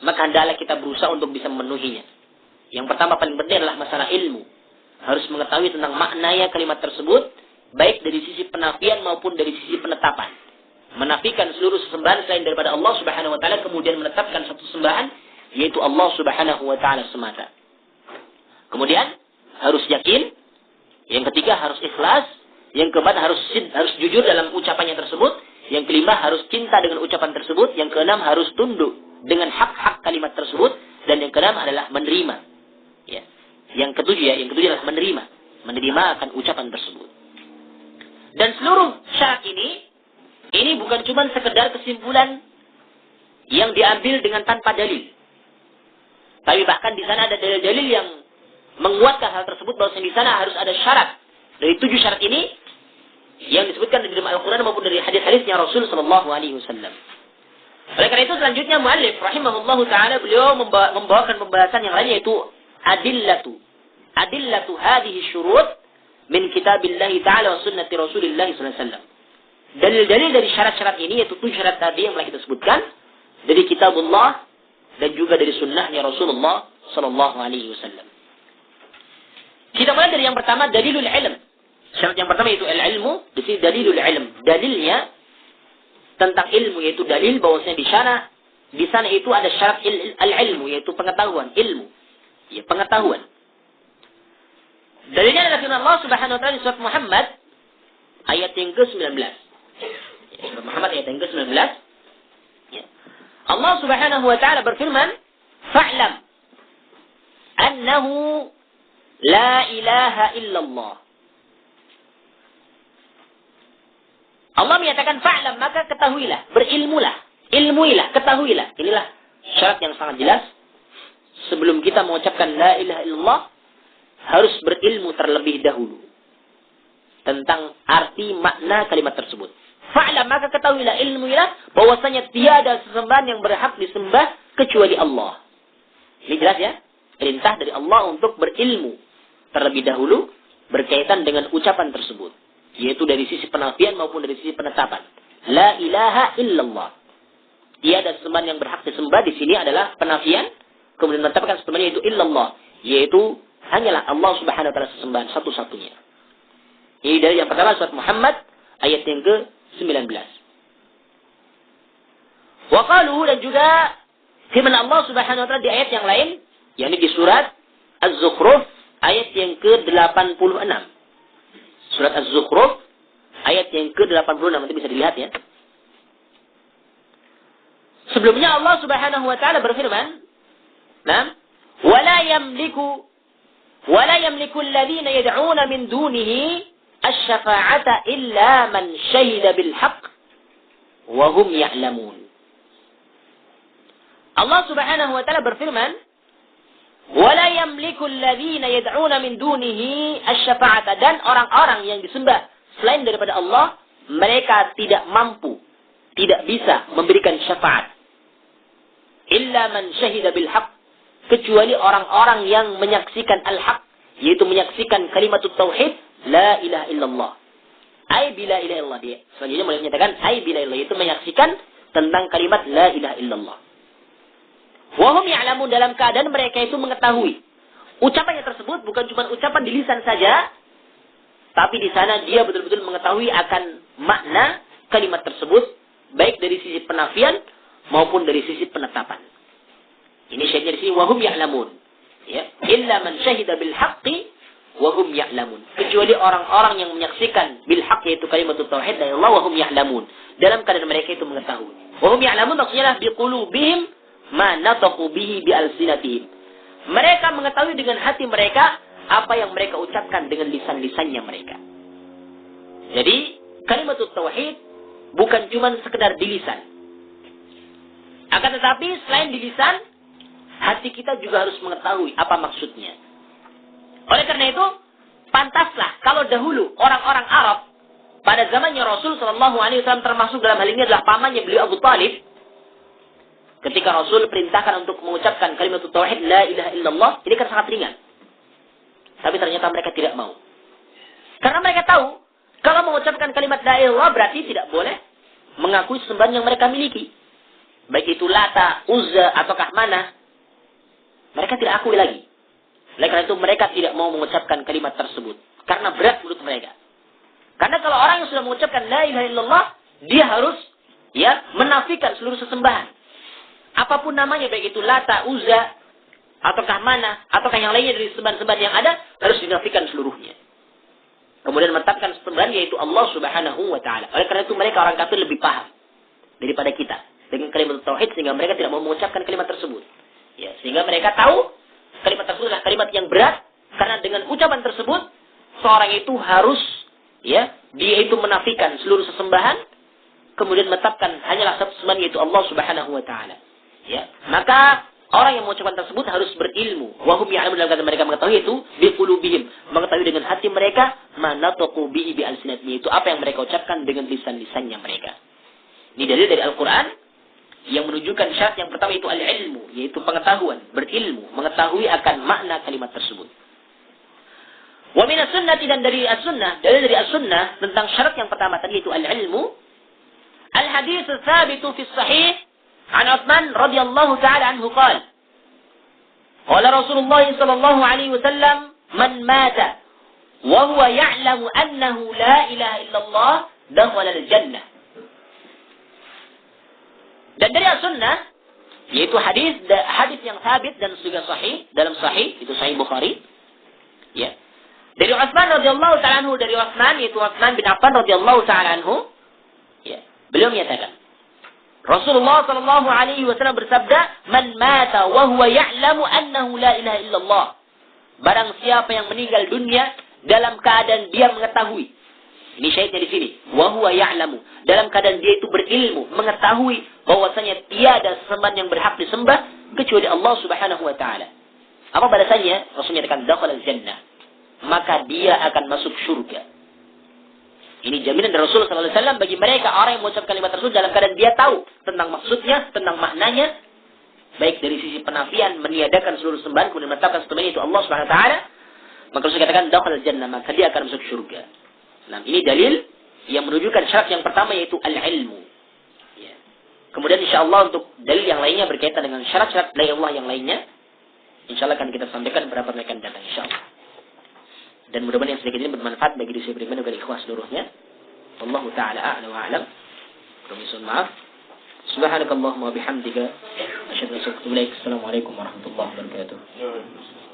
maka hendaklah kita berusaha untuk bisa memenuhinya. Yang pertama paling penting adalah masalah ilmu. Harus mengetahui tentang maknanya kalimat tersebut, baik dari sisi penafian maupun dari sisi penetapan. Menafikan seluruh sesembahan selain daripada Allah Subhanahu wa taala, kemudian menetapkan satu sembahan yaitu Allah Subhanahu wa taala semata. Kemudian harus yakin, yang ketiga harus ikhlas, yang keempat harus jujur dalam ucapannya tersebut, yang kelima harus cinta dengan ucapan tersebut, yang keenam harus tunduk dengan hak-hak kalimat tersebut, dan yang keenam adalah menerima. Ya. Yang ketujuh adalah menerima akan ucapan tersebut. Dan seluruh syarat ini bukan cuma sekedar kesimpulan yang diambil dengan tanpa dalil. Tapi bahkan di sana ada dalil-dalil yang menguatkan hal tersebut, bahwa di sana harus ada syarat. Dari 7 syarat ini yang disebutkan di dalam Al-Quran maupun dari hadis-hadisnya Rasul sallallahu alaihi wasallam. Oleh karena itu selanjutnya muallif rahimahullahu taala beliau membawakan pembahasan yang lain, yaitu adillatu hadhihi syurut min kitabillah taala wa sunnati Rasulillah sallallahu alaihi wasallam. Dalil-dalil dari syarat-syarat ini, yaitu 7 syarat tadi yang telah kita sebutkan dari kitabullah dan juga dari sunnahnya Rasulullah sallallahu alaihi wasallam. Kita mulai dari yang pertama, dalilul ilm. Syarat yang pertama yaitu al-ilmu, di sini dalilul ilm. Dalilnya tentang ilmu, yaitu dalil bahwasanya di sana itu ada syarat al-ilmu, yaitu pengetahuan, ilmu. Ya, pengetahuan. Dalilnya adalah firman Allah Subhanahu wa taala di surat Muhammad ayat yang ke-19. Surat Muhammad ayat yang ke-19. Ya. Allah Subhanahu wa taala berfirman, "Fa'lam annahu la ilaha illallah." Allah menyatakan fa'lam, maka ketahuilah, berilmulah, ilmuilah, ketahuilah. Inilah syarat yang sangat jelas. Sebelum kita mengucapkan la ilaha illallah, harus berilmu terlebih dahulu tentang arti makna kalimat tersebut. Fa'lam, maka ketahuilah, ilmuilah, bahwasanya tiada sesembahan yang berhak disembah kecuali Allah. Ini jelas ya? Perintah dari Allah untuk berilmu terlebih dahulu berkaitan dengan ucapan tersebut, yaitu dari sisi penafian maupun dari sisi penetapan. La ilaha illallah. Tiada sesembahan yang berhak disembah di sini adalah penafian, kemudian menetapkan sesembahan yaitu illallah, yaitu hanyalah Allah Subhanahu wa taala sesembahan satu-satunya. Ini dari yang pertama surat Muhammad ayat yang ke-19. Wa qalu, dan juga firman Allah Subhanahu wa taala di ayat yang lain, yakni di surat Az-Zukhruf ayat yang ke-86. Surat Az-Zukhruf ayat yang ke-86, nanti bisa dilihat ya. Sebelumnya Allah Subhanahu wa taala berfirman, "Nam, wala yamliku alladhina yad'una min dunihi asy-syafa'ata illa man syahida bil haqq wa hum ya'lamun." Allah Subhanahu wa taala berfirman, "Wala yamliku alladhina yad'una min dunihi asy-syafa'ata," dan orang-orang yang disembah selain daripada Allah, mereka tidak mampu, tidak bisa memberikan syafaat. Illa man syahida bil haqq, kecuali orang-orang yang menyaksikan al-haq, yaitu menyaksikan kalimat tauhid la ilaha illallah. Ai bila ilaha illallah, dia selanjutnya mulai menyatakan ai bila illallah, yaitu menyaksikan tentang kalimat la ilaha illallah. Wa hum ya'lamun, dalam keadaan mereka itu mengetahui. Ucapannya tersebut bukan cuma ucapan di lisan saja, tapi di sana dia betul-betul mengetahui akan makna kalimat tersebut, baik dari sisi penafian maupun dari sisi penetapan. Ini syaratnya di sini wa hum ya'lamun. Ya, illa man syahida bil haqqi wa hum ya'lamun. Kecuali orang-orang yang menyaksikan bil haqq, yaitu kalimat tauhid dari Allah, wa hum ya'lamun, dalam keadaan mereka itu mengetahui. Wa hum ya'lamun maksudnya bi qulubihim ma nataqu bihi bi alsinatihim. Mereka mengetahui dengan hati mereka apa yang mereka ucapkan dengan lisan-lisannya mereka. Jadi kalimat tauhid bukan cuma sekedar di lisan. Akan tetapi selain di lisan, hati kita juga harus mengetahui apa maksudnya. Oleh karena itu, pantaslah kalau dahulu orang-orang Arab pada zamannya Rasul sallallahu alaihi wasallam, termasuk dalam hal ini adalah pamannya beliau Abu Talib, ketika Rasul perintahkan untuk mengucapkan kalimat tauhid la ilaha illallah, ini kan sangat ringan. Tapi ternyata mereka tidak mau. Karena mereka tahu, kalau mengucapkan kalimat la ilaha illallah berarti tidak boleh mengakui sembahan yang mereka miliki. Baik itu Lata, Uzza, ataukah Manah. Mereka tidak akui lagi. Oleh karena itu mereka tidak mau mengucapkan kalimat tersebut. Karena berat menurut mereka. Karena sudah mengucapkan la ilaha illallah, dia harus menafikan seluruh sesembahan. Apapun namanya, baik itu Lata, Uzza, ataukah Mana, ataukah yang lainnya dari sembahan-sembahan yang ada, harus dinafikan seluruhnya. Kemudian menetapkan sembahan yaitu Allah Subhanahu wa taala. Oleh karena itu mereka orang kafir lebih paham daripada kita dengan kalimat tauhid, sehingga mereka tidak mau mengucapkan kalimat tersebut. Ya, sehingga mereka tahu kalimat tersebut adalah kalimat yang berat, karena dengan ucapan tersebut seorang itu harus dia itu menafikan seluruh sesembahan, kemudian menetapkan hanyalah satu sembahan yaitu Allah Subhanahu wa taala. Ya, maka orang yang mengucapkan tersebut harus berilmu. Wahum ya'lamun, dalam kata mereka mengetahui itu biqulubihim, mengetahui dengan hati mereka, manataqu bihi bi alsinatihim, itu apa yang mereka ucapkan dengan lisan-lisannya mereka. Ini dalil dari Al-Qur'an yang menunjukkan syarat yang pertama itu al-ilmu, yaitu pengetahuan, berilmu, mengetahui akan makna kalimat tersebut. Wa min as-sunnah, dan dari as-sunnah, dalil dari as-sunnah tentang syarat yang pertama tadi itu al-ilmu. Al-hadits tsabitu fi sahih an Utsman radhiyallahu ta'ala anhu qala qala Rasulullah sallallahu alaihi wasallam man mata wa huwa ya'lamu annahu la ilaha illallah dakhala al-jannah. Dan dari as-sunnah yaitu hadis yang sabit dan juga sahih, dalam sahih itu sahih Bukhari, ya, dari Utsman radhiyallahu ta'ala anhu, dari Utsman yaitu Utsman bin Affan radhiyallahu ta'ala anhu, ya, beliau menyatakan Rasulullah sallallahu alaihi wasallam bersabda, "Man mata wa huwa ya'lamu annahu la ilaha illallah." Barang siapa yang meninggal dunia dalam keadaan dia mengetahui. Ini syahidnya di sini. Wa huwa ya'lamu. Dalam keadaan dia itu berilmu, mengetahui bahwasanya tiada sembahan yang berhak disembah kecuali Allah Subhanahu wa taala. Apa balasannya? Rasul menyatakan dakhala al-jannah. Maka dia akan masuk surga. Ini jaminan dari Rasulullah SAW bagi mereka orang yang mengucapkan kalimat tersebut dalam keadaan dia tahu tentang maksudnya, tentang maknanya, baik dari sisi penafian, meniadakan seluruh sembahan, kemudian menetapkan sembahan itu Allah Subhanahu wa taala, maka Rasul katakan dakhala al-jannah, maka dia akan masuk surga. Nah, ini dalil yang menunjukkan syarat yang pertama yaitu al-ilmu. Ya. Kemudian insyaallah untuk dalil yang lainnya berkaitan dengan syarat-syarat la ilaha illallah yang lainnya, insyaallah akan kita sampaikan beberapa mereka akan datang insyaallah. Dan mudah-mudahan yang sedikit ini bermanfaat bagi diri saya beriman dan ikhwah seluruhnya. Wallahu ta'ala a'lam wa a'lam. Permisi maaf. Subhanakallahumma wa bihamdika asyhadu an la ilaha illa anta astaghfiruka wa atubu ilaik. Assalamualaikum warahmatullahi wabarakatuh.